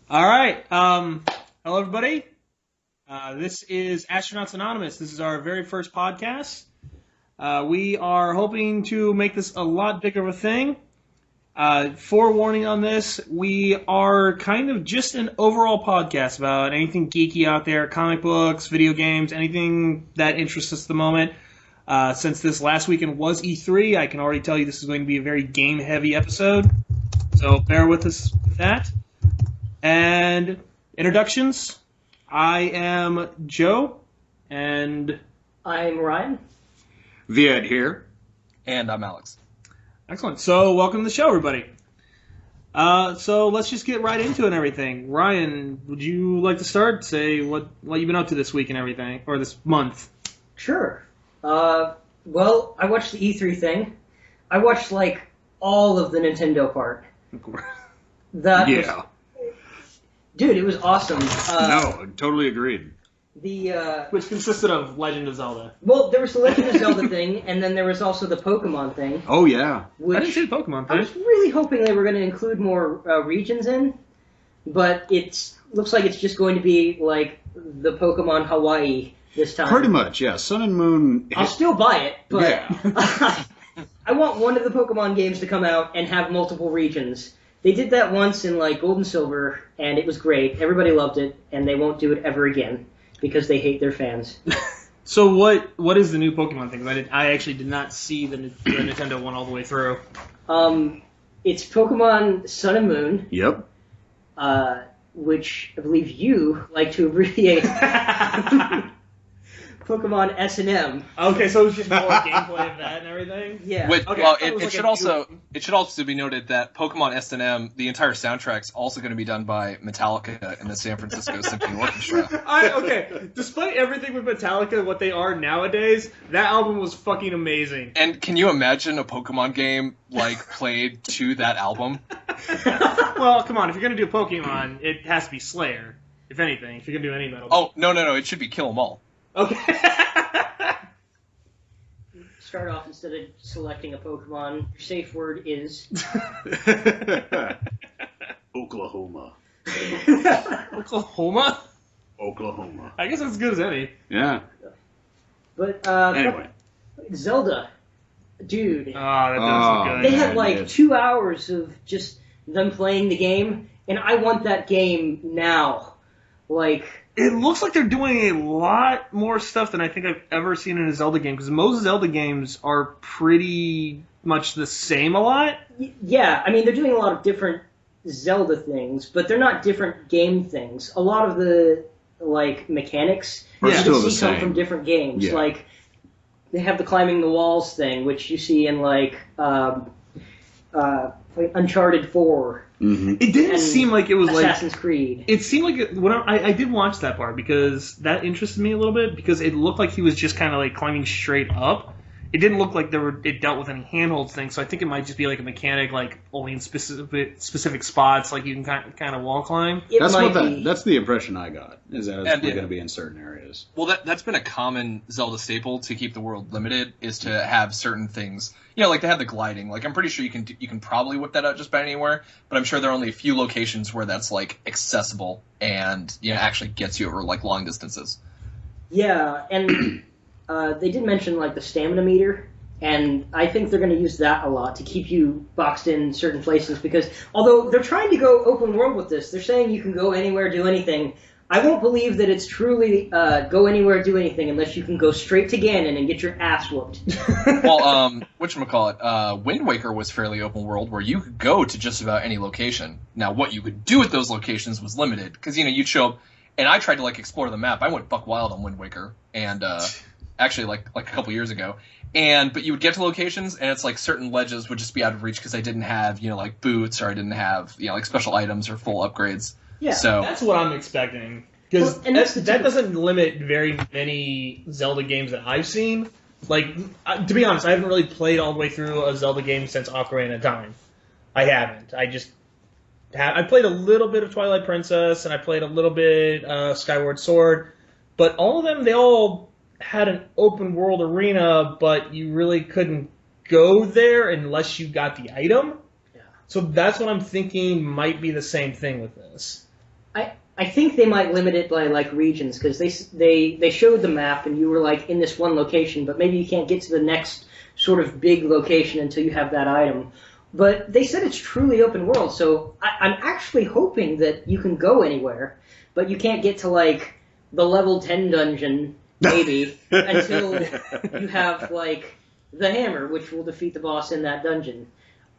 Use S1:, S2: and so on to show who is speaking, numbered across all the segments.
S1: All right. Hello, everybody. This is Astronauts Anonymous. This is our very first podcast. We are hoping to make this a lot bigger of a thing. Forewarning on this, we are kind of just an overall podcast about anything geeky out there, comic books, video games, anything that interests us at the moment. Since this last weekend was E3, I can already tell you this is going to be a very game-heavy episode. So bear with us with that. And introductions. I am Joe, and
S2: I'm Ryan.
S3: Viet here.
S4: And I'm Alex.
S1: excellent. So welcome to the show, everybody. So let's just get right into it and everything. Ryan, would you like to start? Say what you've been up to this week and everything, or this month?
S2: Sure. Well, I watched the E3 thing. I watched, all of the Nintendo part. That was,
S3: Yeah.
S2: dude, it was awesome.
S3: No, totally agreed.
S1: Which consisted of Legend of Zelda.
S2: Well, there was the Legend of Zelda thing, and then there was also the Pokemon thing.
S3: Oh, yeah.
S1: I didn't
S2: Which
S1: see the Pokemon
S2: I
S1: thing.
S2: was really hoping they were going to include more regions in, but it looks like it's just going to be like the Pokemon Hawaii this time.
S3: Pretty much, yeah. Sun and Moon.
S2: I'll still buy it, but
S3: Yeah.
S2: I want one of the Pokemon games to come out and have multiple regions. They did that once in Gold and Silver, and it was great. Everybody loved it, and they won't do it ever again because they hate their fans.
S1: So what is the new Pokemon thing? I actually did not see the Nintendo one all the way through.
S2: It's Pokemon Sun and Moon,
S3: Yep.
S2: which I believe you like to abbreviate Pokemon S&M.
S1: Okay, so it's just more gameplay of that and everything.
S2: Yeah.
S4: Which,
S1: Okay, I
S4: well,
S1: thought it was
S4: it
S1: like
S4: should
S1: a
S4: also be noted that Pokemon S&M, the entire soundtrack's also going to be done by Metallica and the San Francisco Symphony Orchestra.
S1: Okay, despite everything with Metallica, what they are nowadays, that album was fucking amazing.
S4: And can you imagine a Pokemon game played to that album?
S1: Well, come on, if you're gonna do Pokemon, it has to be Slayer, if anything. If you're gonna do any metal.
S4: Oh, no, it should be Kill 'Em All.
S1: Okay.
S2: Start off instead of selecting a Pokemon. Your safe word is.
S3: Oklahoma.
S1: Oklahoma?
S3: Oklahoma.
S1: I guess that's as good as any.
S3: Yeah.
S2: But
S3: Anyway.
S2: Zelda, dude.
S1: Oh, that does look good.
S2: They had
S3: man,
S2: 2 hours of just them playing the game, and I want that game now.
S1: It looks like they're doing a lot more stuff than I think I've ever seen in a Zelda game, because most Zelda games are pretty much the same a lot.
S2: Yeah, I mean, they're doing a lot of different Zelda things, but they're not different game things. A lot of the, mechanics
S3: Are
S2: you
S3: still
S2: can
S3: the
S2: see come
S3: same.
S2: from different games.
S3: Yeah.
S2: They have the climbing the walls thing, which you see in, Uncharted 4,
S3: Mm-hmm.
S1: It didn't
S2: And
S1: seem like it was
S2: Assassin's Creed.
S1: It seemed like I did watch that part because that interested me a little bit, because it looked like he was just kind of climbing straight up. It didn't look like it dealt with any handholds things, so I think it might just be a mechanic only in specific spots, you can kind of wall climb.
S2: It
S3: That's
S2: might
S3: what
S2: be.
S3: that's the impression I got, is that it's
S4: And-
S3: going to be in certain areas.
S4: Well, that's been a common Zelda staple to keep the world limited, is to have certain things. They have the gliding. I'm pretty sure you can probably whip that out just about anywhere, but I'm sure there are only a few locations where that's accessible and actually gets you over long distances.
S2: Yeah, and they did mention the stamina meter, and I think they're going to use that a lot to keep you boxed in certain places, because although they're trying to go open world with this, they're saying you can go anywhere, do anything. I won't believe that it's truly go anywhere, do anything, unless you can go straight to Ganon and get your ass whooped.
S4: Well, whatchamacallit, Wind Waker was fairly open world, where you could go to just about any location. Now, what you could do at those locations was limited, because, you'd show up, and I tried to, explore the map. I went buck wild on Wind Waker, and, actually, a couple years ago. But you would get to locations, and it's certain ledges would just be out of reach because I didn't have, boots, or I didn't have, special items or full upgrades.
S2: Yeah,
S4: So,
S1: That's what I'm expecting, because
S2: Well, and that's the
S1: that
S2: typical-
S1: doesn't limit very many Zelda games that I've seen. To be honest, I haven't really played all the way through a Zelda game since Ocarina of Time. I haven't. I played a little bit of Twilight Princess, and I played a little bit Skyward Sword, but all of them, they all had an open world arena, but you really couldn't go there unless you got the item.
S2: Yeah.
S1: So that's what I'm thinking might be the same thing with this.
S2: I think they might limit it by like regions because they showed the map and you were like in this one location, but maybe you can't get to the next sort of big location until you have that item. But they said it's truly open world, so I'm actually hoping that you can go anywhere, but you can't get to like the level 10 dungeon maybe until you have like the hammer, which will defeat the boss in that dungeon.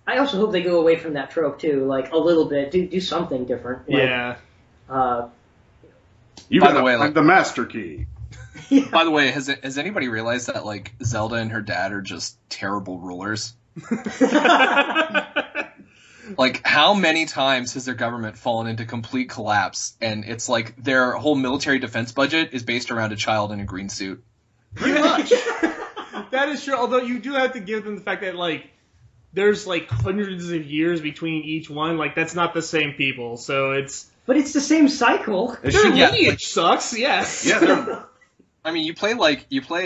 S2: I also hope they go away from that trope too, like a little bit, do something different. Like,
S1: Yeah.
S3: You
S4: By
S3: got
S4: the way, like-
S3: the master key.
S4: By the way, has anybody realized that like Zelda and her dad are just terrible rulers? Like, how many times has their government fallen into complete collapse? And it's like their whole military defense budget is based around a child in a green suit.
S1: Pretty much. That is true. Although you do have to give them the fact that like there's like hundreds of years between each one. Like that's not the same people. So it's
S2: But it's the same cycle.
S3: Is
S1: their
S3: she-
S4: Yeah,
S1: lineage sucks. Yes.
S3: Yeah, they're-
S4: I mean, you play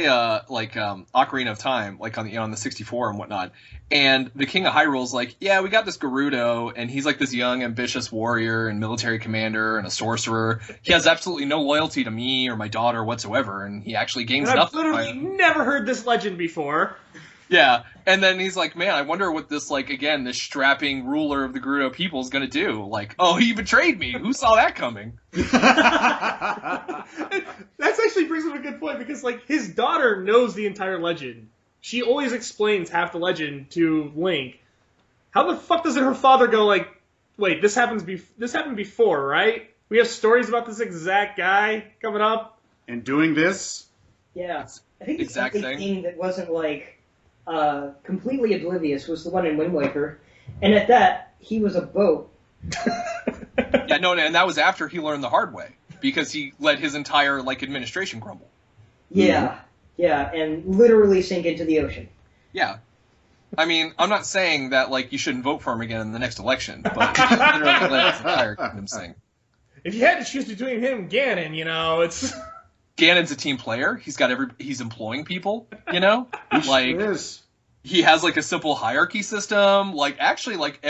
S4: Ocarina of Time, like on the 64 and whatnot, and the King of Hyrule's like, yeah, we got this Gerudo, and he's like this young, ambitious warrior and military commander and a sorcerer. He has absolutely no loyalty to me or my daughter whatsoever, and he actually gains
S1: And I've
S4: nothing.
S1: literally never heard this legend before.
S4: Yeah, and then he's like, man, I wonder what this, like, again, this strapping ruler of the Gerudo people is gonna do. Like, oh, he betrayed me. Who saw that coming?
S1: That actually brings up a good point because like his daughter knows the entire legend. She always explains half the legend to Link. How the fuck doesn't her father go like, wait, this happened before, right? We have stories about this exact guy coming up.
S3: And doing this,
S2: Yeah. I think the
S4: Exact
S2: only
S4: thing.
S2: thing that wasn't like completely oblivious was the one in Wind Waker, and at that he was a boat.
S4: Yeah, no, and that was after he learned the hard way, because he let his entire, like, administration crumble.
S2: Yeah, yeah, and literally sink into the ocean.
S4: Yeah. I mean, I'm not saying that, like, you shouldn't vote for him again in the next election, but he literally let his entire kingdom sink.
S1: If you had to choose between him and Ganon, you know, it's
S4: Ganon's a team player. He's employing people, you know? Like,
S3: sure is.
S4: he has like a simple hierarchy system. Like actually, like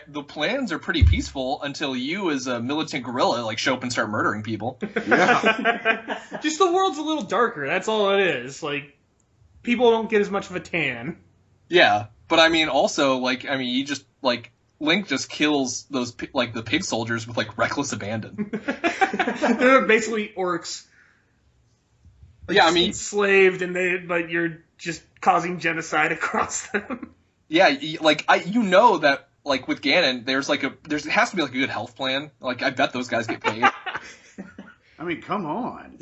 S4: the plans are pretty peaceful until you, as a militant guerrilla, like show up and start murdering people.
S3: Yeah.
S1: just the world's a little darker. That's all it is. Like people don't get as much of a tan.
S4: Yeah, but I mean, also you just like Link just kills those like the pig soldiers with like reckless abandon.
S1: They're basically orcs.
S4: Yeah, I mean,
S1: enslaved, but you're just causing genocide across them.
S4: yeah, you know that like with Ganon, there has to be like a good health plan. Like I bet those guys get paid.
S3: I mean, come on.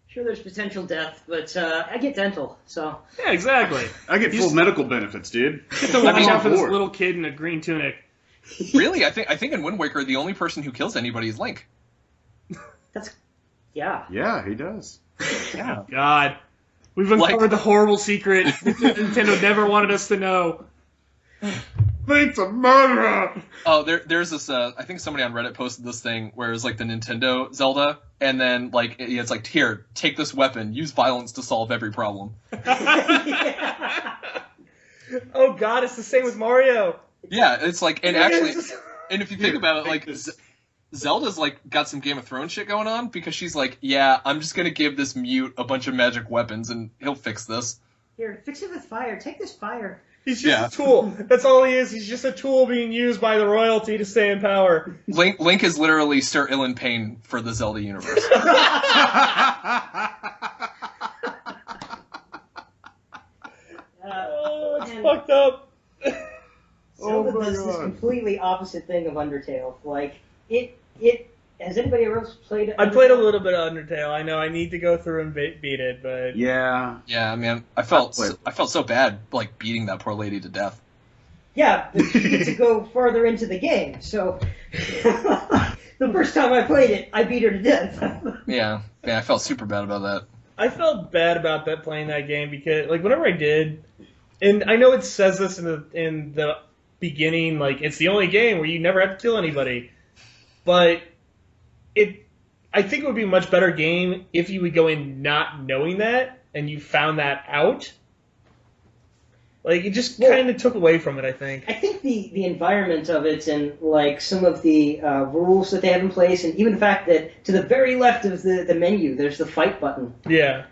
S2: Sure, there's potential death, but I get dental, so.
S1: Yeah, exactly.
S3: I get full medical benefits, dude.
S1: Get to watch
S3: I'm
S1: out
S3: on
S1: for this
S3: board.
S1: little kid in a green tunic.
S4: Really, I think in Wind Waker, the only person who kills anybody is Link.
S2: Yeah.
S3: Yeah, he does.
S4: Yeah.
S1: God. We've uncovered the horrible secret Nintendo never wanted us to know.
S3: Link's a murderer!
S4: Oh, there's this. I think somebody on Reddit posted this thing where it's like the Nintendo Zelda, and then like it's like, here, take this weapon, use violence to solve every problem.
S1: Oh God, it's the same with Mario.
S4: Yeah, it's like, and actually, and if you think about it, like Zelda's like got some Game of Thrones shit going on because she's like, yeah, I'm just gonna give this mute a bunch of magic weapons and he'll fix this.
S2: Here, fix it with fire. Take this fire.
S1: He's just a tool. That's all he is. He's just a tool being used by the royalty to stay in power.
S4: Link is literally Sir Ilan Payne for the Zelda universe.
S1: Oh, it's
S2: And
S1: fucked up.
S2: Zelda
S3: my
S2: does this
S3: God.
S2: completely opposite thing of Undertale. Like, it has anybody else played it?
S1: I played a little bit of Undertale. I know I need to go through and beat it, but
S3: Yeah.
S4: Yeah, man, I felt so bad like beating that poor lady to death.
S2: Yeah, but you get to go farther into the game, so... The first time I played it, I beat her to death.
S4: Yeah, I felt super bad about that.
S1: I felt bad about that playing that game because, like, whenever I did, and I know it says this in the beginning, like, it's the only game where you never have to kill anybody, but I think it would be a much better game if you would go in not knowing that and you found that out. Like, it just
S2: Well-
S1: kind of took away from it, I think.
S2: I think the environment of it and like some of the rules that they have in place, and even the fact that to the very left of the menu there's the fight button.
S1: Yeah.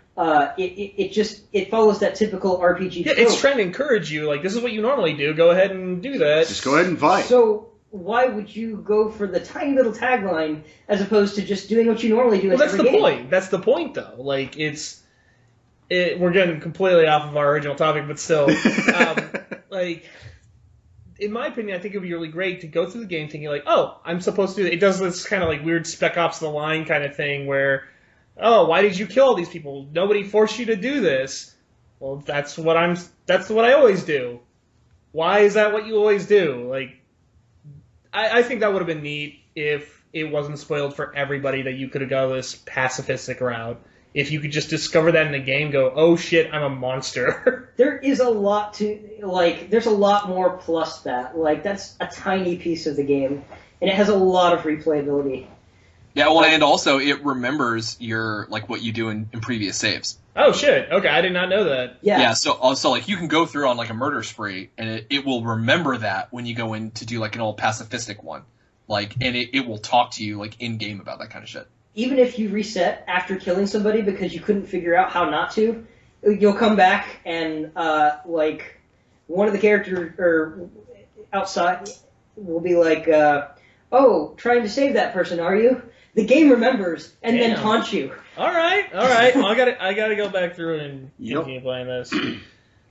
S2: It follows that typical RPG
S1: Yeah,
S2: trope.
S1: it's trying to encourage you, like, this is what you normally do, go ahead and do that.
S3: Just go ahead and fight.
S2: So why would you go for the tiny little tagline as opposed to just doing what you normally do?
S1: Well,
S2: in
S1: that's the
S2: every game?
S1: point. That's the point, though. Like, we're getting completely off of our original topic, but still, like, in my opinion, I think it would be really great to go through the game thinking like, oh, I'm supposed to. It does this kind of like weird Spec Ops: The Line kind of thing where, oh, why did you kill all these people? Nobody forced you to do this. Well, that's what I always do. Why is that what you always do? Like, I think that would have been neat if it wasn't spoiled for everybody that you could have gone this pacifistic route. If you could just discover that in the game, go, oh shit, I'm a monster.
S2: There is a lot to like. There's a lot more plus that. Like that's a tiny piece of the game, and it has a lot of replayability.
S4: Yeah, well, and also it remembers your like what you do in previous saves.
S1: Oh shit, okay, I did not know that.
S2: Yeah.
S4: So also like you can go through on like a murder spree, and it will remember that when you go in to do like an old pacifistic one, like, and it will talk to you like in game about that kind of shit.
S2: Even if you reset after killing somebody because you couldn't figure out how not to, you'll come back and like one of the characters or outside will be like, "Oh, trying to save that person, are you?" The game remembers and then
S1: Damn.
S2: taunts you.
S1: All right. Well, I gotta go back through and
S3: Yep.
S1: continue playing this.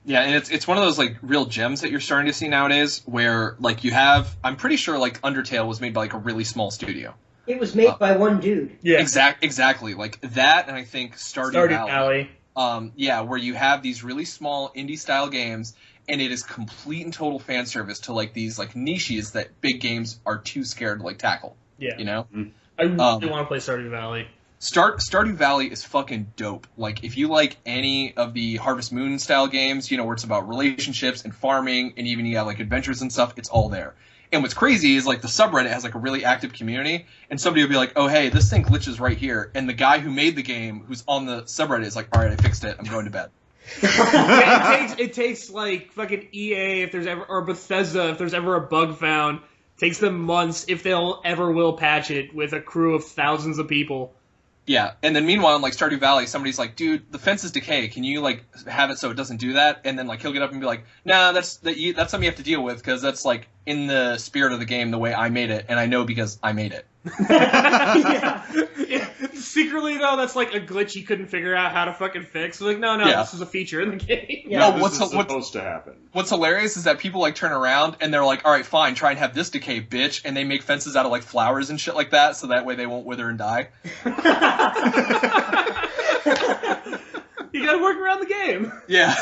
S4: Yeah, and it's one of those like real gems that you're starting to see nowadays, where like you have, I'm pretty sure like Undertale was made by like a really small studio.
S2: It was made by one dude.
S1: Yeah.
S4: Exactly, like that, and I think Stardew Valley.
S1: Valley.
S4: Yeah, where you have these really small indie style games, and it is complete and total fan service to like these like niches that big games are too scared to like tackle.
S1: Yeah.
S4: You know,
S1: I really want to play Stardew Valley.
S4: Stardew Valley is fucking dope. Like if you like any of the Harvest Moon style games, you know, where it's about relationships and farming, and even you have like adventures and stuff, it's all there. And what's crazy is like the subreddit has like a really active community, and somebody will be like, "Oh hey, this thing glitches right here," and the guy who made the game, who's on the subreddit, is like, "All right, I fixed it. I'm going to bed."
S1: Yeah, it takes like fucking EA if there's ever, or Bethesda if there's ever a bug found, takes them months if they'll ever will patch it with a crew of thousands of people.
S4: Yeah, and then meanwhile in like Stardew Valley, somebody's like, "Dude, the fence is decay. Can you like have it so it doesn't do that?" And then like he'll get up and be like, "Nah, that's something you have to deal with because that's like in the spirit of the game the way I made it, and I know because I made it."
S2: Yeah.
S1: Yeah. Secretly though, that's like a glitch you couldn't figure out how to fucking fix. Like, no,
S4: Yeah.
S1: this is a feature in the game.
S2: Yeah.
S4: No,
S3: This
S4: what's
S3: is supposed to happen.
S4: What's hilarious is that people like turn around and they're like, "All right, fine, try and have this decay, bitch," and they make fences out of like flowers and shit like that, so that way they won't wither and die.
S1: You gotta work around the game.
S4: Yeah.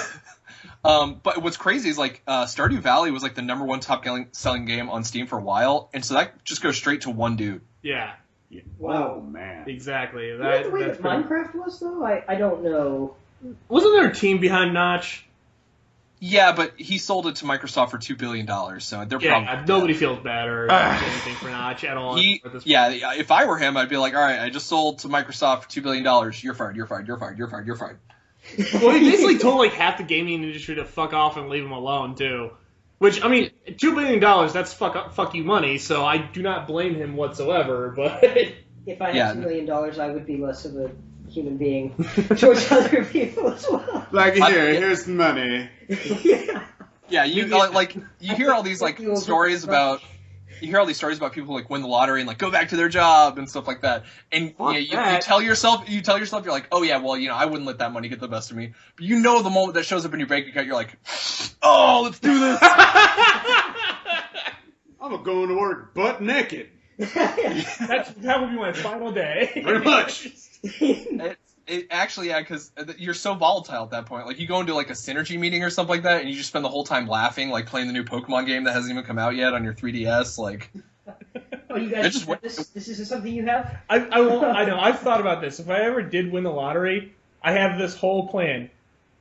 S4: But what's crazy is like Stardew Valley was like the #1 top selling game on Steam for a while, and so that just goes straight to one dude.
S1: Yeah,
S3: Yeah.
S2: Wow.
S3: Oh man.
S1: exactly.
S2: You know the way
S1: That's
S2: that Minecraft was though? I don't know.
S1: Wasn't there a team behind Notch?
S4: Yeah, but he sold it to Microsoft for $2 billion, so they're
S1: Yeah,
S4: probably
S1: nobody feels bad or anything for Notch at all. at this
S4: Yeah, if I were him, I'd be like, "All right, I just sold to Microsoft for $2 billion. You're fired. You're fired. You're fired. You're fired. You're fired."
S1: Well, he basically told like half the gaming industry to fuck off and leave him alone too. Which I mean, $2 billion, that's fuck you money. So I do not blame him whatsoever. But
S2: If I had
S4: Yeah.
S2: $2 million, I would be less of a human being towards other people as well.
S3: Like here's the money.
S2: Yeah.
S4: Yeah, you like you hear all these like
S2: You over-
S4: stories about. You hear all these stories about people who, like win the lottery and like go back to their job and stuff like that. And
S1: Fuck
S4: yeah, you
S1: that.
S4: tell yourself you're like, "Oh yeah, well, you know, I wouldn't let that money get the best of me." But you know the moment that shows up in your bank account, you're like, "Oh, let's do this."
S3: I'm going to work butt naked.
S1: that would be my final day.
S3: Pretty much.
S4: It actually, yeah, because you're so volatile at that point. Like, you go into, like, a Synergy meeting or something like that, and you just spend the whole time laughing, like, playing the new Pokemon game that hasn't even come out yet on your 3DS, like...
S2: Oh, you
S4: They're
S2: guys,
S4: just-
S2: this is something you have?
S1: I know. I've thought about this. If I ever did win the lottery, I have this whole plan.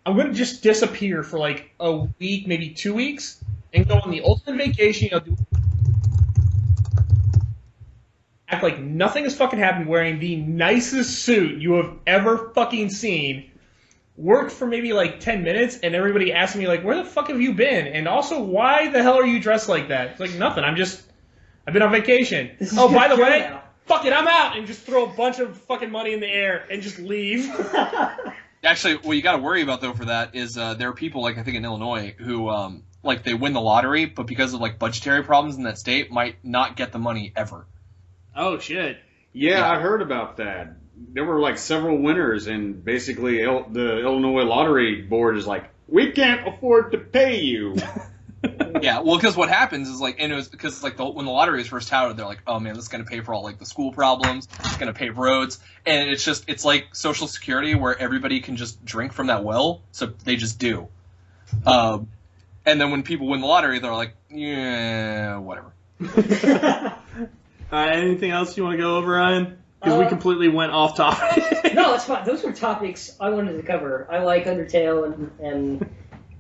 S1: I'm going to just disappear for like a week, maybe 2 weeks, and go on the ultimate vacation. Act like nothing has fucking happened, wearing the nicest suit you have ever fucking seen, worked for maybe like 10 minutes, and everybody asked me like, "Where the fuck have you been?" And also, why the hell are you dressed like that? It's like nothing. I've been on vacation.
S2: This is
S1: Oh, by
S2: your
S1: the
S2: show
S1: way,
S2: now.
S1: fuck it, I'm out, and just throw a bunch of fucking money in the air and just leave.
S4: Actually, what you got to worry about though for that is there are people like I think in Illinois who like they win the lottery, but because of like budgetary problems in that state, might not get the money ever.
S1: Oh shit.
S3: Yeah, I heard about that. There were like several winners, and basically the Illinois Lottery Board is like, we can't afford to pay you.
S4: Yeah, well, because what happens is like, and it was because like when the lottery was first touted, they're like, oh man, this is gonna pay for all like the school problems, it's gonna pave roads, and it's like Social Security where everybody can just drink from that well, so they just do. And then when people win the lottery, they're like, yeah, whatever.
S1: Anything else you want to go over, Ryan? Because we completely went off topic.
S2: No, it's fine. Those were topics I wanted to cover. I like Undertale, and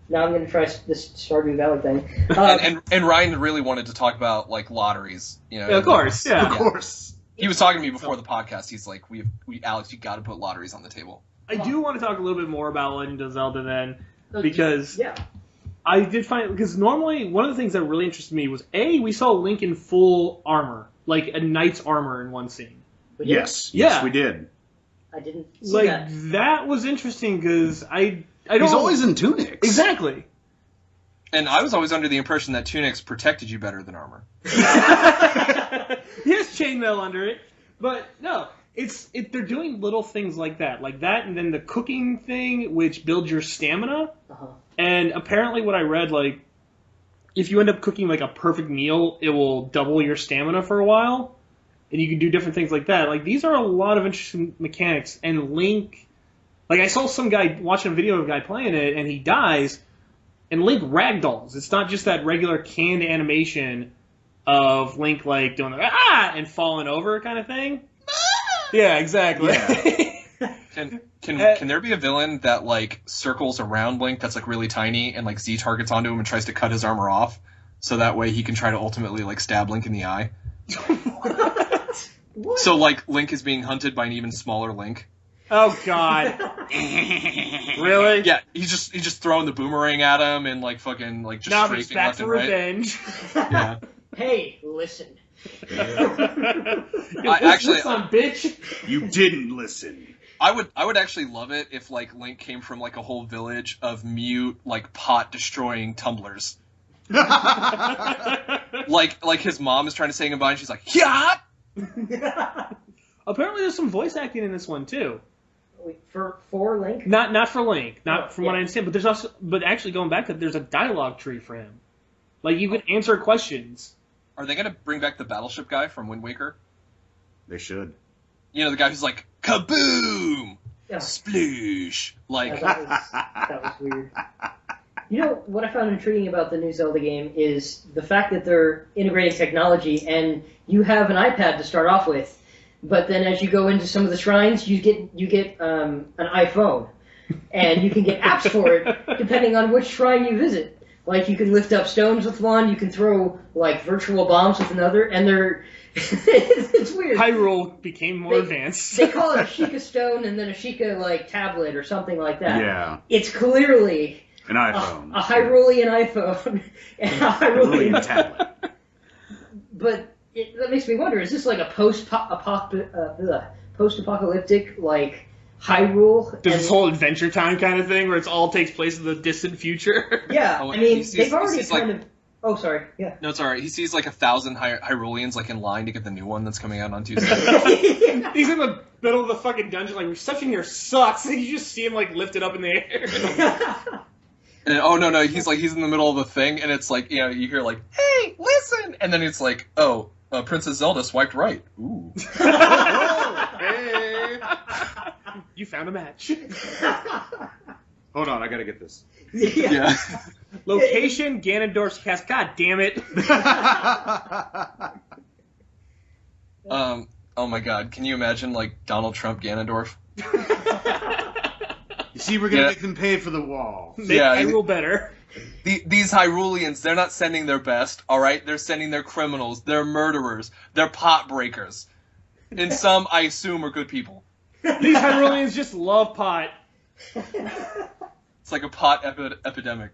S2: now I'm going to try this Stardew Valley thing.
S4: And Ryan really wanted to talk about like lotteries, you know.
S1: Yeah, of course, yeah.
S3: Of course.
S4: He was talking to me before the podcast. He's like, "We Alex, you got to put lotteries on the table."
S1: I do want to talk a little bit more about Legend of Zelda then, because
S2: yeah.
S1: I did find, because normally one of the things that really interested me was, we saw Link in full armor, like a knight's armor in one scene.
S2: But
S3: Yes,
S1: Yeah.
S3: yes, we did.
S2: I didn't see
S1: Like,
S2: that.
S1: that was interesting, because I don't
S3: He's always in tunics.
S1: Exactly.
S4: And I was always under the impression that tunics protected you better than armor.
S1: He has chainmail under it, but no, they're doing little things like that, and then the cooking thing, which builds your stamina.
S2: Uh-huh.
S1: And apparently, what I read, like, if you end up cooking like a perfect meal, it will double your stamina for a while, and you can do different things like that. Like, these are a lot of interesting mechanics. And Link, like, I saw some guy watching a video of a guy playing it, and he dies, and Link ragdolls. It's not just that regular canned animation of Link like doing the and falling over kind of thing. Yeah, exactly.
S4: Yeah. Can there be a villain that like circles around Link that's like really tiny and like Z targets onto him and tries to cut his armor off, so that way he can try to ultimately like stab Link in the eye?
S2: What?
S4: So like Link is being hunted by an even smaller Link.
S1: Oh God. Really?
S4: Yeah, he's just throwing the boomerang at him and like fucking like just
S1: Now he's
S4: strafing
S1: back
S4: left
S1: for
S4: and right.
S1: revenge.
S4: Yeah.
S2: Hey, listen.
S4: Actually,
S1: son, bitch.
S3: You didn't listen.
S4: I would actually love it if like Link came from like a whole village of mute like pot destroying tumblers. Like his mom is trying to say goodbye and she's like, yeah.
S1: Apparently, there's some voice acting in this one too.
S2: Wait, for Link?
S1: Not for Link, not
S2: Oh,
S1: from what
S2: yeah.
S1: I understand. But actually going back to, there's a dialogue tree for him. Like, you can answer questions.
S4: Are they gonna bring back the battleship guy from Wind Waker?
S3: They should.
S4: You know, the guy who's like, kaboom,
S2: Yeah.
S4: sploosh, like.
S2: That was weird. You know, what I found intriguing about the new Zelda game is the fact that they're integrating technology, and you have an iPad to start off with, but then as you go into some of the shrines, you get an iPhone, and you can get apps for it depending on which shrine you visit. Like, you can lift up stones with one, you can throw like virtual bombs with another, and they're it's weird.
S1: Hyrule became more advanced.
S2: They call it a Sheikah stone and then a Sheikah like tablet or something like that.
S3: Yeah,
S2: It's clearly
S3: an iPhone.
S2: a Hyrulean iPhone and a Hyrulean
S3: tablet.
S2: But that makes me wonder: is this like a post-apocalyptic like Hyrule?
S1: There's
S2: And-
S1: this whole Adventure Time kind of thing where it all takes place in the distant future.
S2: yeah,
S4: Oh,
S2: I mean,
S4: he sees-
S2: they've
S4: he
S2: already
S4: sees, like-
S2: kind of. Oh, sorry. Yeah.
S4: No, it's alright. He sees like 1,000 Hyruleans like in line to get the new one that's coming out on Tuesday.
S1: He's in the middle of the fucking dungeon, like, reception here sucks, and you just see him, like, lifted up in the air.
S4: And, oh no, he's in the middle of a thing, and it's like, you know, you hear like, "Hey, listen," and then it's like, "Oh, Princess Zelda swiped right." Ooh.
S3: Hey.
S1: You found a match.
S3: Hold on, I gotta get this.
S4: Yeah.
S1: Location, Ganondorf's Castle. God damn it.
S4: Oh my God, can you imagine like Donald Trump Ganondorf?
S3: You see, we're gonna
S4: Yeah.
S3: make them pay for the wall.
S1: Make
S4: Yeah,
S1: Hyrule better.
S4: These Hyruleans, they're not sending their best, all right? They're sending their criminals, they're murderers, they're pot breakers. And some, I assume, are good people.
S1: These Hyruleans just love pot.
S4: It's like a pot epidemic.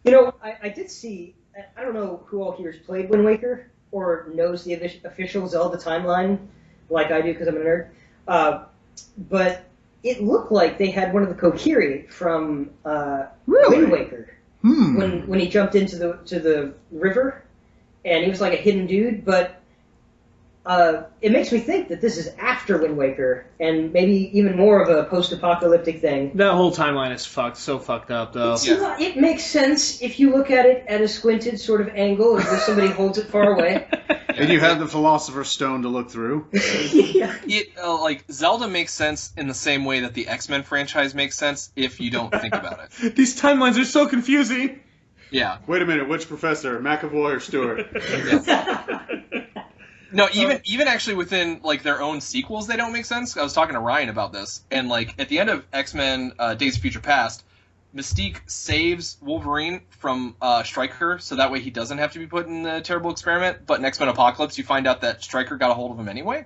S2: You know, I did see. I don't know who all here's played Wind Waker or knows the official Zelda timeline, like I do because I'm a nerd. But it looked like they had one of the Kokiri from
S3: Really?
S2: Wind Waker when he jumped into the river, and he was like a hidden dude. But it makes me think that this is after Wind Waker, and maybe even more of a post-apocalyptic thing.
S1: That whole timeline is so fucked up, though.
S2: It makes sense if you look at it at a squinted sort of angle, as if somebody holds it far away.
S3: And you have the Philosopher's Stone to look through.
S2: Yeah.
S4: Like Zelda makes sense in the same way that the X-Men franchise makes sense if you don't think about it.
S1: These timelines are so confusing.
S4: Yeah.
S3: Wait a minute, which professor, McAvoy or Stewart?
S4: No, even actually within like their own sequels, they don't make sense. I was talking to Ryan about this, and like at the end of X-Men: Days of Future Past, Mystique saves Wolverine from Stryker, so that way he doesn't have to be put in the terrible experiment. But in X-Men Apocalypse, you find out that Stryker got a hold of him anyway.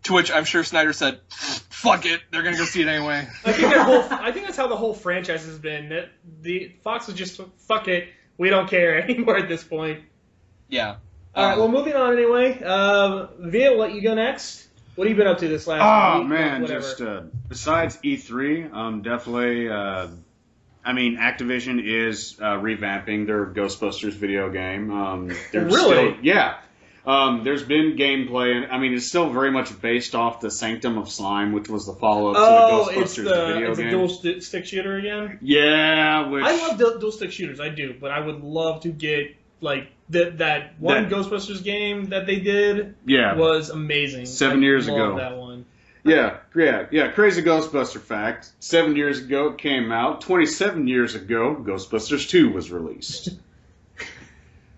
S4: To which I'm sure Snyder said, "Fuck it, they're gonna go see it anyway."
S1: I think that's how the whole franchise has been. That the Fox was just fuck it, we don't care anymore at this point.
S4: Yeah.
S1: All right, well, moving on anyway. Via, we'll let you go next. What have you been up to this last week?
S3: Oh man,
S1: Whatever.
S3: just besides E3, definitely. I mean, Activision is revamping their Ghostbusters video game.
S1: Really?
S3: Yeah. There's been gameplay, and I mean, it's still very much based off the Sanctum of Slime, which was the follow-up to the Ghostbusters video game.
S1: a dual stick shooter again.
S3: Yeah, which
S1: I love dual stick shooters. I do, but I would love to get like that Ghostbusters game that they did.
S3: Yeah.
S1: Was amazing.
S3: 7 years
S1: I
S3: ago.
S1: love that one.
S3: Yeah. Crazy Ghostbuster fact. 7 years ago it came out. 27 years ago, Ghostbusters 2 was released.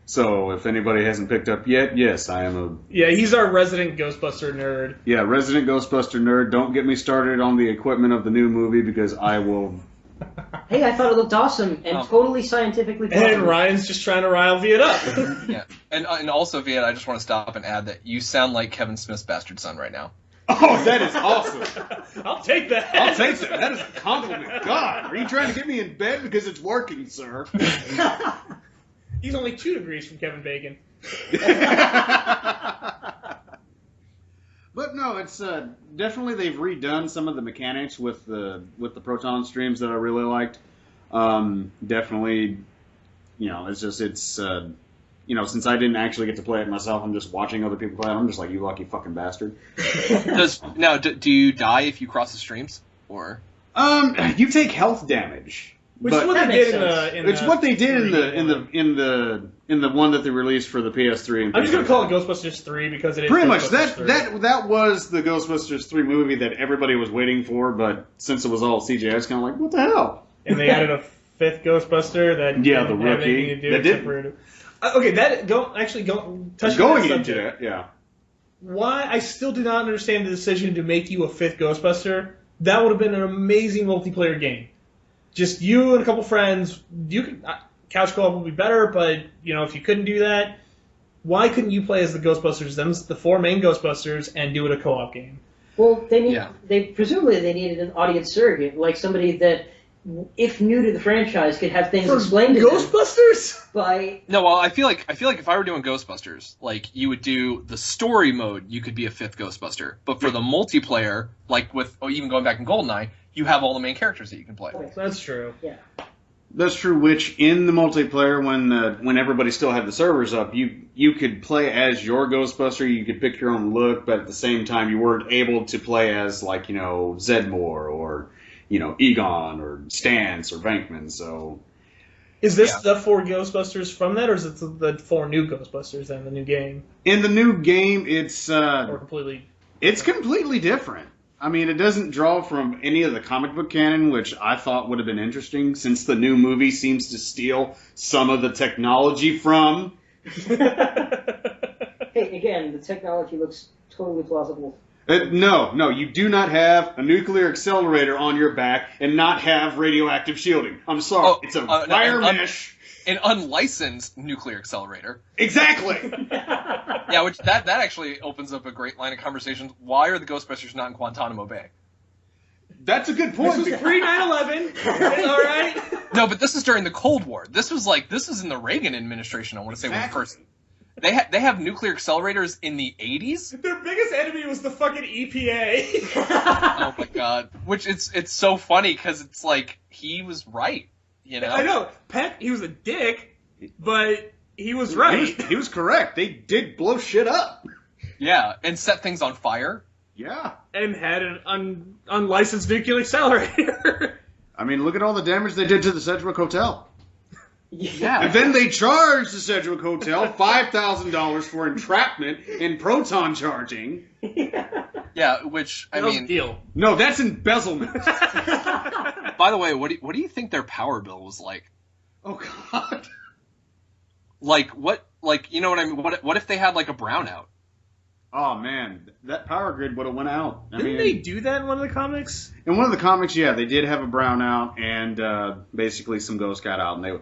S3: So if anybody hasn't picked up yet, yes, I am
S1: Yeah, he's our resident Ghostbuster nerd.
S3: resident Ghostbuster nerd. Don't get me started on the equipment of the new movie because I will.
S2: Hey, I thought it looked awesome and totally scientifically
S1: And
S2: possible.
S1: Ryan's just trying to rile Viet up.
S4: Yeah. And also, Viet, I just want to stop and add that you sound like Kevin Smith's bastard son right now.
S3: Oh, that is awesome.
S1: I'll take that.
S3: I'll take that. That is a compliment. God, are you trying to get me in bed because it's working, sir?
S1: He's only 2 degrees from Kevin Bacon.
S3: But no, it's definitely they've redone some of the mechanics with the proton streams that I really liked. Definitely, it's since I didn't actually get to play it myself, I'm just watching other people play it. I'm just like, you lucky fucking bastard.
S4: Do you die if you cross the streams, or?
S3: You take health damage.
S1: Which is what
S2: That
S1: they
S2: makes
S1: did
S3: It's what they did in the one that they released for the PS3 and
S1: I'm just gonna
S3: PS4.
S1: call it Ghostbusters 3 because it is
S3: Pretty much
S1: Ghostbusters 3.
S3: that was the Ghostbusters 3 movie that everybody was waiting for, but since it was all CGI, it's kind of like, what the hell?
S1: And they added a 5th Ghostbuster that
S3: Yeah,
S1: didn't
S3: the
S1: have
S3: rookie.
S1: anything to do
S3: That
S1: except
S3: didn't.
S1: for okay. Touching
S3: Going
S1: on that
S3: into
S1: subject,
S3: that, yeah.
S1: why I still do not understand the decision to make you a 5th Ghostbuster. That would have been an amazing multiplayer game. Just you and a couple friends. You could couch co-op would be better, but if you couldn't do that, why couldn't you play as the Ghostbusters, the 4 main Ghostbusters, and do it a co-op game?
S2: Well, they presumably they needed an audience surrogate, like somebody that, if new to the franchise, could have things explained to
S1: Ghostbusters?
S2: them
S4: No, well, I feel like if I were doing Ghostbusters, like you would do the story mode, you could be a 5th Ghostbuster. But for the multiplayer, like even going back in GoldenEye, you have all the main characters that you can play.
S1: That's true.
S2: Yeah.
S3: That's true. Which in the multiplayer, when everybody still had the servers up, you could play as your Ghostbuster. You could pick your own look, but at the same time, you weren't able to play as Zedmore or Egon or Stance or Venkman. So
S1: Is this the 4 Ghostbusters from that, or is it the 4 new Ghostbusters in the new game?
S3: in the new game, it's
S1: Or completely...
S3: it's completely different. I mean, it doesn't draw from any of the comic book canon, which I thought would have been interesting, since the new movie seems to steal some of the technology from.
S2: Hey, again, the technology looks totally plausible.
S3: No, you do not have a nuclear accelerator on your back and not have radioactive shielding. I'm sorry,
S4: Oh,
S3: it's a wire mesh.
S4: An unlicensed nuclear accelerator.
S3: Exactly.
S4: Yeah, which that actually opens up a great line of conversation. Why are the Ghostbusters not in Guantanamo Bay?
S3: That's a good point.
S1: This was pre 9/11. All right.
S4: No, but this is during the Cold War. This was in the Reagan administration. I want to say when first. They have nuclear accelerators in the 80s.
S1: Their biggest enemy was the fucking EPA.
S4: Oh my god! Which it's so funny because it's like he was right. You know.
S1: I know. Peck, he was a dick, but he was right.
S3: He was correct. They did blow shit up.
S4: Yeah, and set things on fire.
S3: Yeah.
S1: And had an unlicensed nuclear accelerator.
S3: I mean, look at all the damage they did to the Sedgwick Hotel.
S4: Yeah.
S3: And then they charged the Sedgwick Hotel $5,000 for entrapment and proton charging.
S4: Yeah, which I
S1: That was
S4: mean,
S1: a deal.
S3: No, that's embezzlement.
S4: by the way, what do you think their power bill was like?
S3: Oh God.
S4: Like you know what I mean? What if they had like a brownout?
S3: Oh man, that power grid would have went out.
S1: Didn't they do that in one of the comics?
S3: In one of the comics, yeah, they did have a brownout, and basically some ghosts got out, and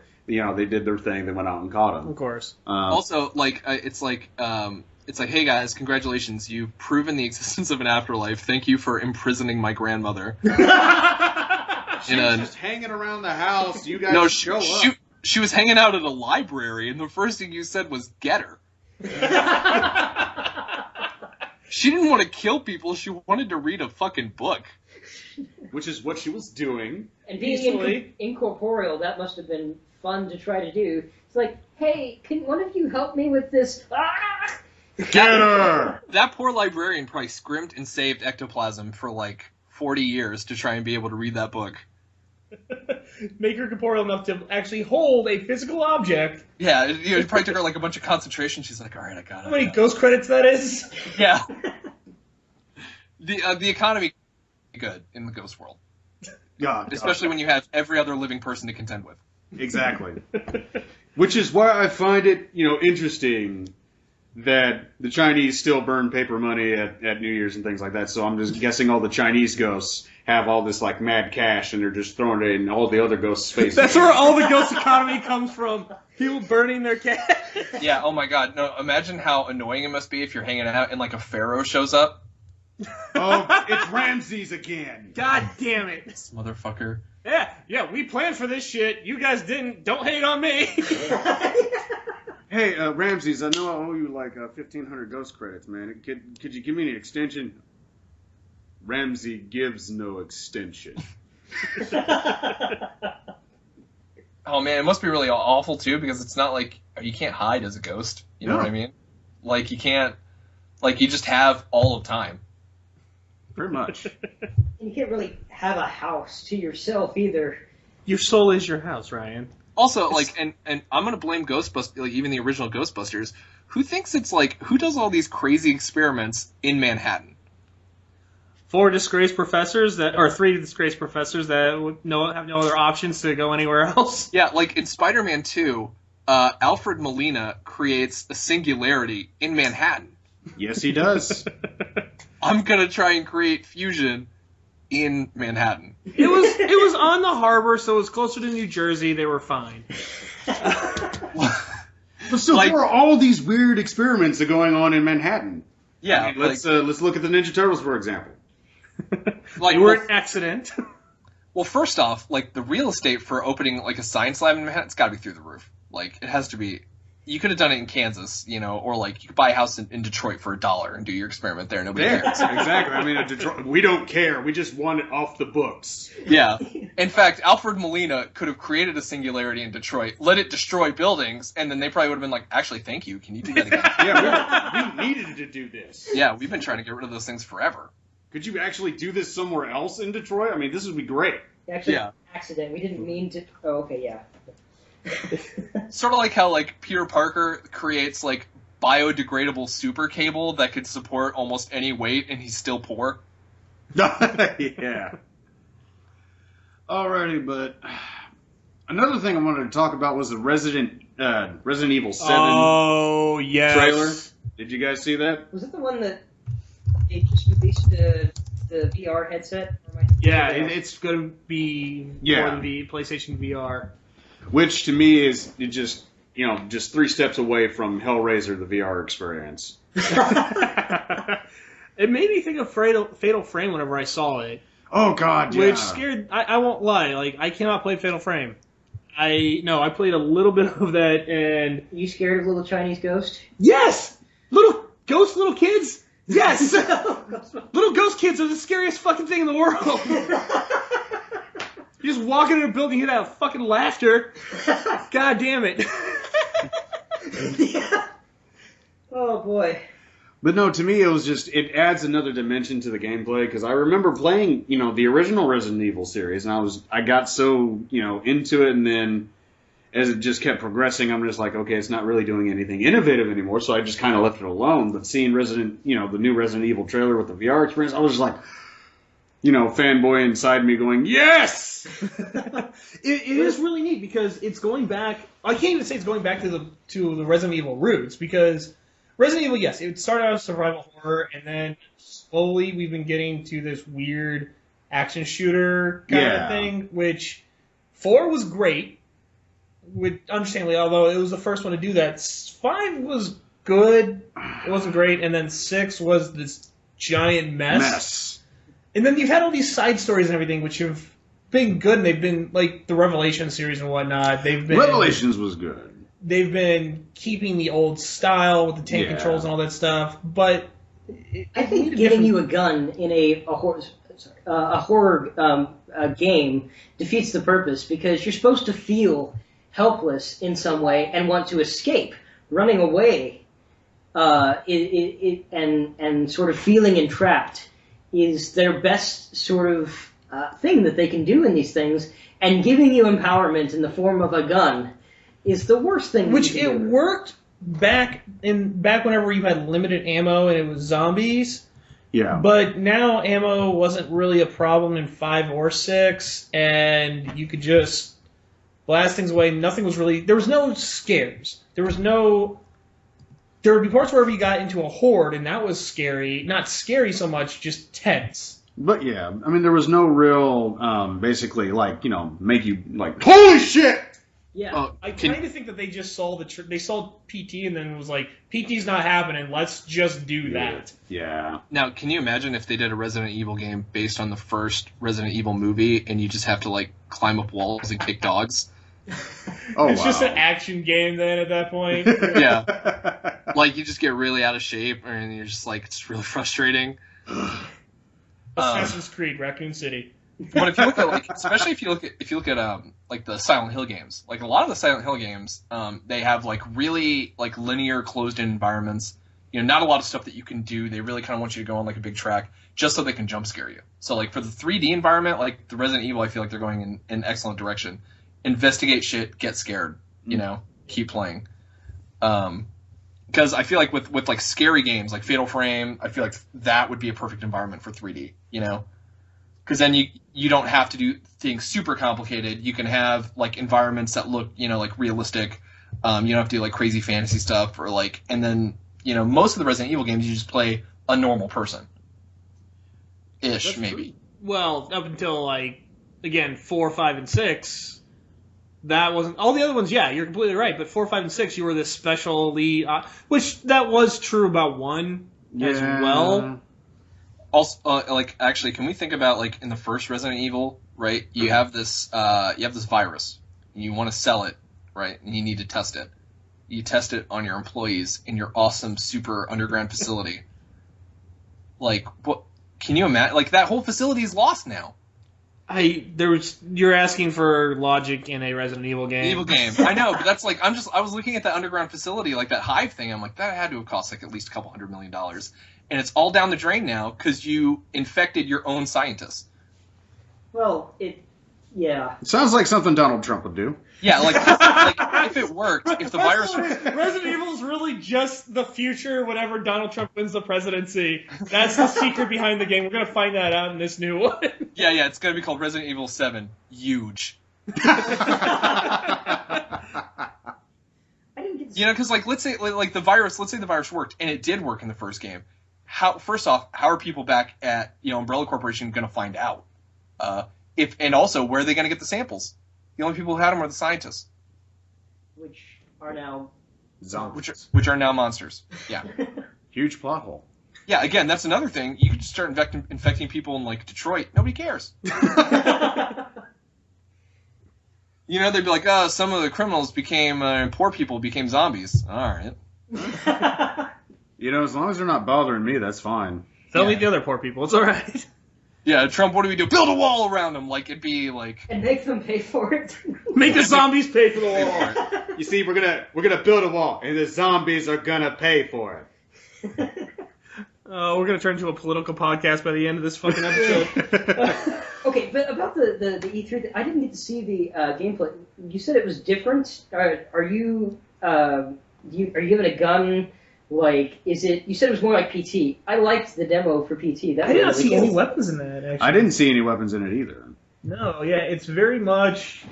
S3: they did their thing. They went out and caught them.
S1: Of course.
S4: Also, like it's like, hey guys, congratulations, you've proven the existence of an afterlife. Thank you for imprisoning my grandmother.
S3: She was just hanging around the house. You guys show up.
S4: She was hanging out at a library, and the first thing you said was, get her. She didn't want to kill people, she wanted to read a fucking book.
S3: Which is what she was doing.
S2: And being incorporeal, that must have been fun to try to do. It's like, hey, can one of you help me with this? Ah!
S3: Get her!
S4: That poor librarian probably scrimped and saved ectoplasm for like 40 years to try and be able to read that book.
S1: Make her corporeal enough to actually hold a physical object.
S4: Yeah, it probably took her like a bunch of concentration. She's like, all right, I got it.
S1: How many ghost credits that is?
S4: Yeah. The economy good in the ghost world.
S3: God,
S4: especially when you have every other living person to contend with.
S3: Exactly. Which is why I find it, interesting that the Chinese still burn paper money at New Year's and things like that. So I'm just guessing all the Chinese ghosts have all this like mad cash and they're just throwing it in all the other ghosts' faces.
S1: That's where all the ghost economy comes from. People burning their cash.
S4: Yeah, oh my god. No, imagine how annoying it must be if you're hanging out and like a pharaoh shows up.
S3: Oh, it's Ramses again.
S1: God damn it.
S4: This motherfucker.
S1: Yeah, we planned for this shit. You guys didn't. Don't hate on me.
S3: Hey, Ramses, I know I owe you like 1,500 ghost credits, man. Could you give me an extension? Ramsey gives no extension.
S4: Oh man, it must be really awful too because it's not like you can't hide as a ghost. You know what I mean? Like you can't, like you just have all of time.
S3: Pretty much.
S2: You can't really have a house to yourself either.
S1: Your soul is your house, Ryan.
S4: Also, like, and I'm gonna blame Ghostbusters, like even the original Ghostbusters. Who thinks it's like who does all these crazy experiments in Manhattan?
S1: 4 disgraced professors or 3 disgraced professors that have no other options to go anywhere else.
S4: Yeah, like in Spider-Man 2, Alfred Molina creates a singularity in Manhattan.
S3: Yes, he does.
S4: I'm gonna try and create fusion in Manhattan.
S1: It was on the harbor, so it was closer to New Jersey. They were fine.
S3: But still,
S4: Like-
S3: there are all these weird experiments that are going on in Manhattan.
S4: Yeah,
S3: I mean, let's look at the Ninja Turtles, for example.
S1: They were an accident.
S4: Well, first off, like the real estate for opening like a science lab in Manhattan, it's got to be through the roof. Like it has to be. You could have done it in Kansas, or like you could buy a house in Detroit for $1 and do your experiment there. Nobody
S3: There,
S4: cares.
S3: exactly. I mean, in Detroit, we don't care. We just want it off the books.
S4: Yeah. In fact, Alfred Molina could have created a singularity in Detroit, let it destroy buildings, and then they probably would have been like, actually, thank you. Can you do that again?
S3: Yeah, we needed to do this.
S4: Yeah, we've been trying to get rid of those things forever.
S3: Could you actually do this somewhere else in Detroit? I mean, this would be great.
S2: Actually,
S4: Yeah.
S2: accident. We didn't mean to. Oh, okay, yeah.
S4: Sort of like how like Peter Parker creates like biodegradable super cable that could support almost any weight, and he's still poor.
S3: Yeah. Alrighty, but another thing I wanted to talk about was the Resident Evil 7
S1: Oh, yes.
S3: trailer. Did you guys see that?
S2: Was it the one that they just released the VR headset. Or am I thinking
S1: Yeah,
S2: something else?
S1: it's going to be
S3: Yeah.
S1: more than the PlayStation VR.
S3: Which to me is just 3 steps away from Hellraiser, the VR experience.
S1: It made me think of Fatal Frame whenever I saw it,
S3: Oh God, yeah.
S1: which scared. I won't lie, like I cannot play Fatal Frame. I played a little bit of that, and
S2: You scared of little Chinese ghost?
S1: yes, little kids. Yes, little ghost kids are the scariest fucking thing in the world. You just walk into a building, you hear that fucking laughter. God damn it.
S2: Yeah. Oh boy.
S3: But no, to me it adds another dimension to the gameplay because I remember playing, the original Resident Evil series, and I got so, into it, and then as it just kept progressing, I'm just like, okay, it's not really doing anything innovative anymore, so I just kind of left it alone. But seeing the new Resident Evil trailer with the VR experience, I was just like, fanboy inside me going, yes!
S1: It is really neat because it's going back. I can't even say it's going back to the Resident Evil roots because Resident Evil, yes, it started out as survival horror, and then slowly we've been getting to this weird action shooter kind
S3: Yeah.
S1: of thing. Which 4 was great, understandably, although it was the first one to do that. 5 was good, it wasn't great, and then 6 was this giant mess. And then you've had all these side stories and everything, which have been good, and they've been like the Revelation series and whatnot.
S3: Revelations was good.
S1: They've been keeping the old style with the tank
S3: Yeah.
S1: controls and all that stuff, but
S2: I think giving you a gun in a horror game defeats the purpose because you're supposed to feel helpless in some way and want to escape. Running away and sort of feeling entrapped is their best sort of thing that they can do in these things, and giving you empowerment in the form of a gun is the worst thing.
S1: which
S2: you can
S1: it
S2: do.
S1: worked back whenever you had limited ammo and it was zombies.
S3: Yeah.
S1: But now ammo wasn't really a problem in 5 or 6, and you could just blast things away. Nothing was really... There was no scares. There would be parts wherever you got into a horde, and that was scary. Not scary so much, just tense.
S3: But yeah, I mean, there was no real, basically, make you, holy shit!
S2: Yeah.
S1: I kind of think that they just saw they saw PT and then was like, PT's not happening, let's just do that.
S3: Yeah.
S4: Now, can you imagine if they did a Resident Evil game based on the first Resident Evil movie, and you just have to climb up walls and kick dogs?
S3: Oh,
S1: It's
S3: wow.
S1: just an action game then at that point.
S4: Yeah. You just get really out of shape, and you're just it's really frustrating.
S1: Assassin's Creed, Raccoon City.
S4: But if you look at especially if you look at the Silent Hill games, a lot of the Silent Hill games, they have really linear closed-in environments. Not a lot of stuff that you can do. They really kind of want you to go on a big track just so they can jump scare you. So for the 3D environment, the Resident Evil, I feel like they're going in an excellent direction. Investigate shit, get scared, keep playing. Because I feel like with scary games like Fatal Frame, I feel like that would be a perfect environment for 3D, Because then you don't have to do things super complicated. You can have environments that look realistic. You don't have to do crazy fantasy stuff or and then most of the Resident Evil games you just play a normal person. Ish,
S1: That's
S4: maybe.
S1: Well, up until again 4, 5, and 6, that wasn't all the other ones. Yeah, you're completely right. But 4, 5, and 6, you were this special elite, which that was true about 1 as well.
S4: Also, actually, can we think about in the first Resident Evil, right? You have this virus. And you want to sell it, right? And you need to test it. You test it on your employees in your awesome, super underground facility. What? Can you imagine? That whole facility is lost now.
S1: You're asking for logic in a Resident Evil game.
S4: Evil game. I know, but that's I was looking at that underground facility, that hive thing. I'm that had to have cost at least a couple $100 million. And it's all down the drain now because you infected your own scientists.
S2: Well, yeah.
S3: It sounds like something Donald Trump would do.
S4: Yeah, if it worked, if the virus...
S1: Resident Evil is really just the future whenever Donald Trump wins the presidency. That's the secret behind the game. We're going to find that out in this new one.
S4: Yeah, it's going to be called Resident Evil 7. Huge.
S2: I didn't get
S4: Because let's say the virus worked, and it did work in the first game. first off, how are people back at Umbrella Corporation going to find out? And also, where are they going to get the samples? The only people who had them are the scientists,
S2: Which are now
S3: Zombies.
S4: which are now monsters. Yeah.
S3: Huge plot hole.
S4: Yeah, again, that's another thing. You could just start infecting people in, like, Detroit. Nobody cares. They'd be like, oh, some of the criminals poor people became zombies. All right.
S3: As long as they're not bothering me, that's fine.
S1: Don't leave the other poor people. It's all right.
S4: Yeah, Trump, what do we do? Build a wall around them. Like, it'd be like...
S2: And make them pay for it.
S1: Make the zombies pay for the wall.
S3: You see, we're gonna build a wall, and the zombies are gonna pay for it.
S1: We're gonna turn into a political podcast by the end of this fucking episode.
S2: Okay, but about the E3, I didn't get to see the gameplay. You said it was different. Are you given a gun? Like, is it? You said it was more like PT. I liked the demo for PT.
S1: I did not see any weapons in that. Actually,
S3: I didn't see any weapons in it either.
S1: No, yeah, it's very much.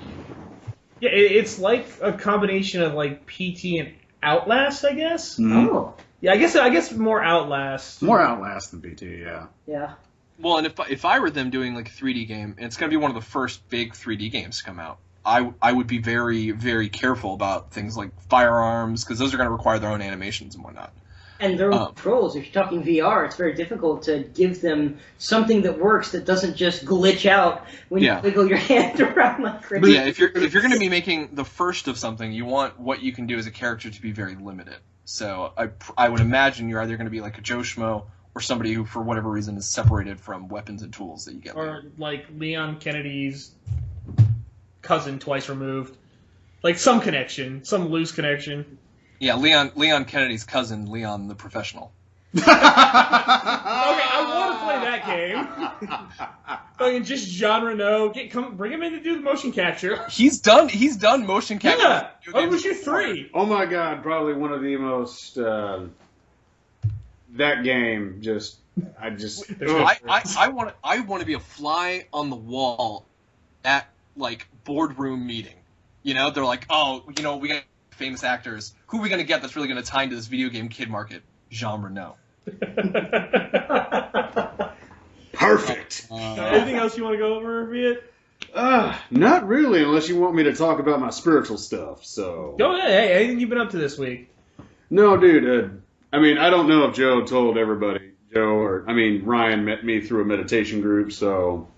S1: Yeah, it's like a combination of like PT and Outlast, I guess.
S3: Mm-hmm.
S2: Oh.
S1: Yeah, I guess more Outlast.
S3: More Outlast than PT, yeah.
S2: Yeah.
S4: Well, and if I were them doing like a 3D game, and it's going to be one of the first big 3D games to come out, I would be very, very careful about things like firearms, because those are going to require their own animations and whatnot.
S2: And their own controls. If you're talking VR, it's very difficult to give them something that works that doesn't just glitch out when you wiggle your hand around like crazy.
S4: But yeah, if you're going to be making the first of something, you want what you can do as a character to be very limited. So I would imagine you're either going to be like a Joe Schmo or somebody who, for whatever reason, is separated from weapons and tools that you get.
S1: Or like Leon Kennedy's cousin twice removed. Like some connection, some loose connection.
S4: Yeah, Leon Kennedy's cousin, Leon the Professional.
S1: Okay, I want to play that game. Fucking just Jean Reno, bring him in to do the motion capture.
S4: He's done motion capture.
S1: Yeah, Overshoot 3.
S3: Oh my god, probably one of the most. That game I
S4: want to be a fly on the wall at like boardroom meeting. They're like, oh, we got famous actors. Who are we gonna get that's really gonna tie into this video game kid market? Jean Reno.
S3: Perfect.
S1: Anything else you want to go over, Viet?
S3: Not really, unless you want me to talk about my spiritual stuff. So.
S1: Go ahead. Hey, anything you've been up to this week?
S3: No, dude. I don't know if Joe told everybody. Ryan met me through a meditation group, so.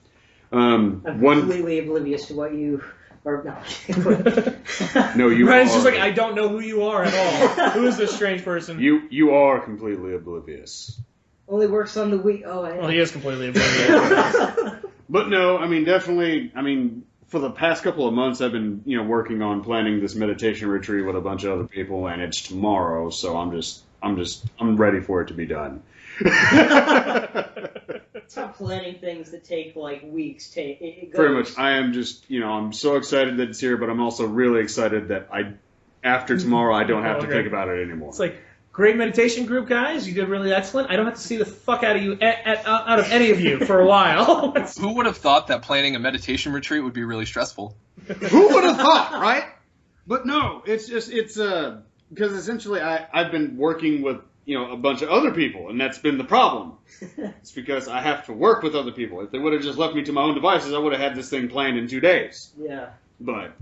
S2: I'm completely oblivious to what you. Or no.
S3: No, you.
S1: Ryan's just like, I don't know who you are at all. Who is this strange person?
S3: You are completely oblivious.
S2: Only works on the Wii. Oh,
S1: Well, he is completely oblivious.
S3: But no, definitely. For the past couple of months, I've been, working on planning this meditation retreat with a bunch of other people, and it's tomorrow, so I'm ready for it to be done.
S2: Stop planning things that take like weeks.
S3: Pretty much. I am just, I'm so excited that it's here, but I'm also really excited that after tomorrow, I don't have to think about it anymore.
S1: It's like, great meditation group, guys. You did really excellent. I don't have to see the fuck out of you, out of any of you for a while.
S4: Who would have thought that planning a meditation retreat would be really stressful?
S3: Who would have thought, right? But no, it's because essentially I've been working with, a bunch of other people, and that's been the problem. It's because I have to work with other people. If they would have just left me to my own devices, I would have had this thing planned in 2 days.
S2: Yeah.
S3: But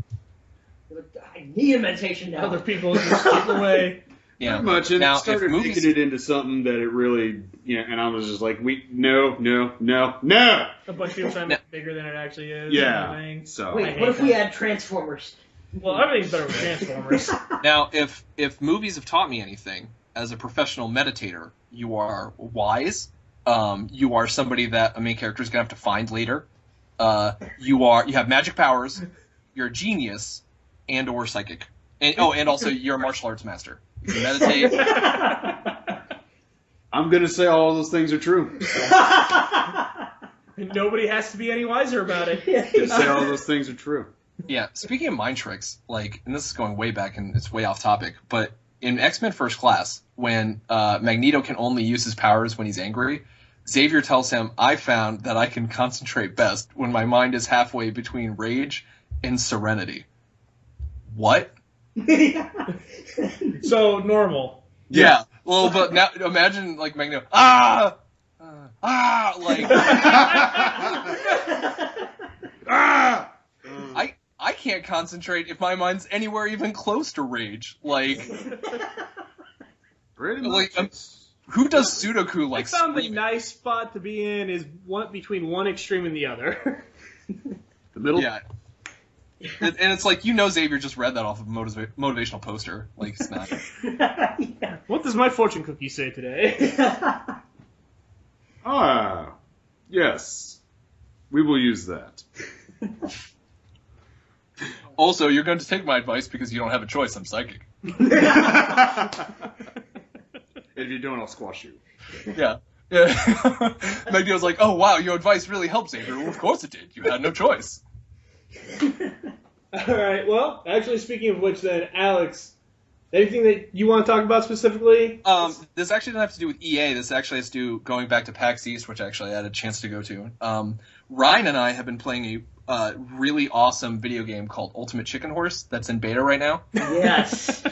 S2: I need a meditation now.
S1: Other people just get away.
S4: Yeah.
S3: Pretty much, and
S4: now,
S3: started making it into something that it really, and I was just like, no.
S1: A bunch of people trying to make it bigger than it actually is.
S3: Yeah. So.
S2: Wait, what if we add Transformers?
S1: Well, everything's better with Transformers.
S4: Now, if movies have taught me anything, as a professional meditator, you are wise. You are somebody that a main character is gonna have to find later. You have magic powers. You're a genius, or psychic, and also you're a martial arts master. You meditate.
S3: I'm gonna say all those things are true.
S1: And nobody has to be any wiser about it.
S3: Gonna say all those things are true.
S4: Yeah. Speaking of mind tricks, and this is going way back and it's way off topic, but in X-Men First Class, when Magneto can only use his powers when he's angry, Xavier tells him, I found that I can concentrate best when my mind is halfway between rage and serenity. What?
S1: So, normal.
S4: Yeah. Well, but now imagine like Magneto. Like
S3: Ah!
S4: I can't concentrate if my mind's anywhere even close to rage. Like
S3: Pretty
S4: Like,
S3: much.
S4: who does Sudoku
S1: I
S4: like?
S1: found the
S4: screaming?
S1: nice spot to be in is between one extreme and the other.
S3: The middle.
S4: Yeah. And it's like Xavier just read that off of a motivational poster. Like it's not.
S2: Yeah.
S1: What does my fortune cookie say today?
S3: Ah, yes. We will use that.
S4: Also, you're going to take my advice because you don't have a choice. I'm psychic.
S3: If you don't, I'll squash you.
S4: Yeah. Yeah. Magneto's like, oh wow, your advice really helped, Xavier. Well, of course it did. You had no choice.
S1: All right. Well, actually, speaking of which, then Alex, anything that you want to talk about specifically?
S4: This actually doesn't have to do with EA. This actually has to do going back to PAX East, which actually I had a chance to go to. Ryan and I have been playing a really awesome video game called Ultimate Chicken Horse that's in beta right now.
S2: Yes.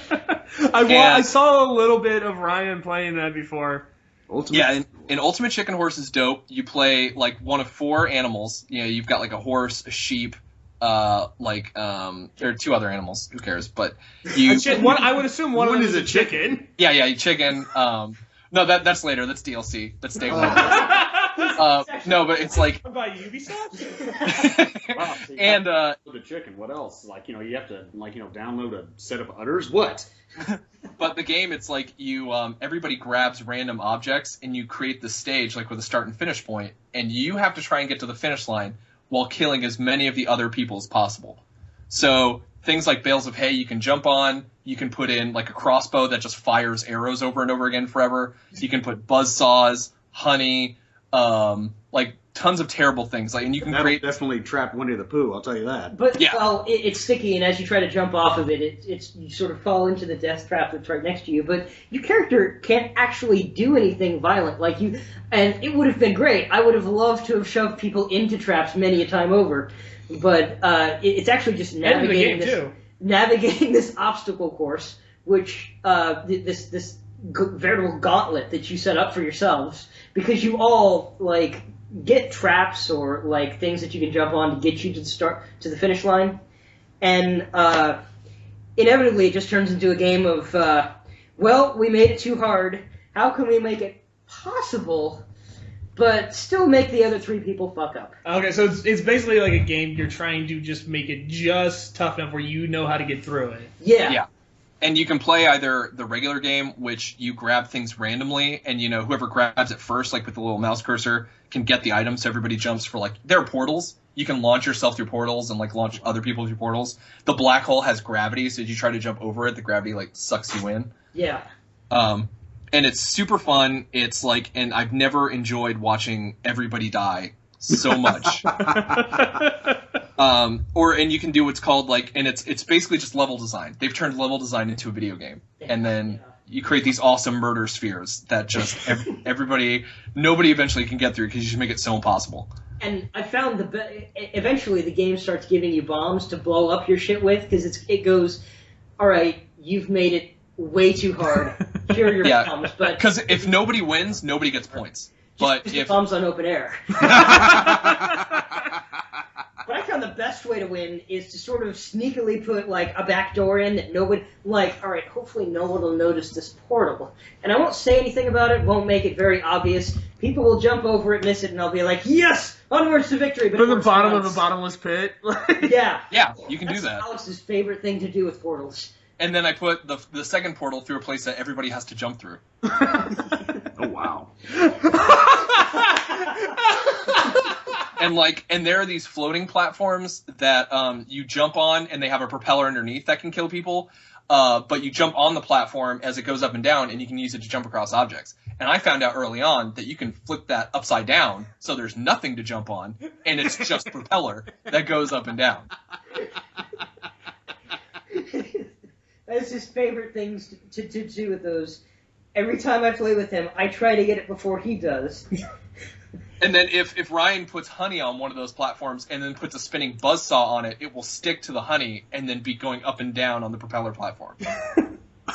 S1: I saw a little bit of Ryan playing that before.
S3: Ultimate.
S4: Yeah, and Ultimate Chicken Horse is dope. You play like one of 4 animals. You know, you've got like a horse, a sheep, there are 2 other animals. Who cares? But you.
S1: I would assume one of
S3: One
S1: them
S3: is
S1: is
S3: a
S1: a chicken.
S4: Yeah, chicken. No, that's later. That's DLC. That's day 1. No, but it's like.
S1: By Ubisoft?
S3: Wow, so you
S4: And
S3: have to the chicken. What else? Like, you have to download a set of udders. What?
S4: But the game, it's like you everybody grabs random objects and you create the stage like with a start and finish point, and you have to try and get to the finish line while killing as many of the other people as possible. So things like bales of hay you can jump on. You can put in like a crossbow that just fires arrows over and over again forever. You can put buzzsaws, honey, like tons of terrible things. Like, and you can
S3: That'll
S4: create.
S3: definitely trap Winnie the Pooh. I'll tell you that.
S2: But
S4: Yeah.
S2: well, it's sticky, and as you try to jump off of it, it's you sort of fall into the death trap that's right next to you. But your character can't actually do anything violent, like you. And it would have been great. I would have loved to have shoved people into traps many a time over. But it's actually just
S1: And in the
S2: navigating
S1: game,
S2: this,
S1: too.
S2: navigating this obstacle course, which this veritable gauntlet that you set up for yourselves, because you all like get traps or like things that you can jump on to get you to the finish line, and inevitably it just turns into a game of well, we made it too hard. How can we make it possible, but still make the other 3 people fuck up?
S1: Okay, so it's basically like a game you're trying to just make it just tough enough where you know how to get through it.
S2: Yeah.
S4: And you can play either the regular game, which you grab things randomly, and whoever grabs it first, like with the little mouse cursor, can get the item. So everybody jumps for like there are portals. You can launch yourself through portals and like launch other people through portals. The black hole has gravity, so as you try to jump over it, the gravity like sucks you in.
S2: Yeah.
S4: And it's super fun. It's like, and I've never enjoyed watching everybody die so much. And you can do what's called like, and it's basically just level design. They've turned level design into a video game, and then you create these awesome murder spheres that just nobody eventually can get through because you just make it so impossible.
S2: And I found eventually the game starts giving you bombs to blow up your shit with, because it goes, all right, you've made it way too hard. Here are your bombs, but
S4: because if nobody wins, nobody gets points. But
S2: just
S4: if
S2: bombs on open air. But I found the best way to win is to sort of sneakily put like a back door in that nobody, like, all right, hopefully no one will notice this portal. And I won't say anything about it, won't make it very obvious. People will jump over it, miss it, and I'll be like, yes, onwards to victory. But
S1: From the
S2: it
S1: bottom of
S2: works
S1: the bottomless pit.
S2: Yeah.
S4: yeah, you can do
S2: That's
S4: that.
S2: Alex's favorite thing to do with portals.
S4: And then I put the second portal through a place that everybody has to jump through.
S3: Oh wow.
S4: And there are these floating platforms that you jump on, and they have a propeller underneath that can kill people. But you jump on the platform as it goes up and down, and you can use it to jump across objects. And I found out early on that you can flip that upside down, so there's nothing to jump on, and it's just propeller that goes up and down.
S2: That's his favorite things to do with those. Every time I play with him, I try to get it before he does.
S4: And then if Ryan puts honey on one of those platforms and then puts a spinning buzzsaw on it, it will stick to the honey and then be going up and down on the propeller platform.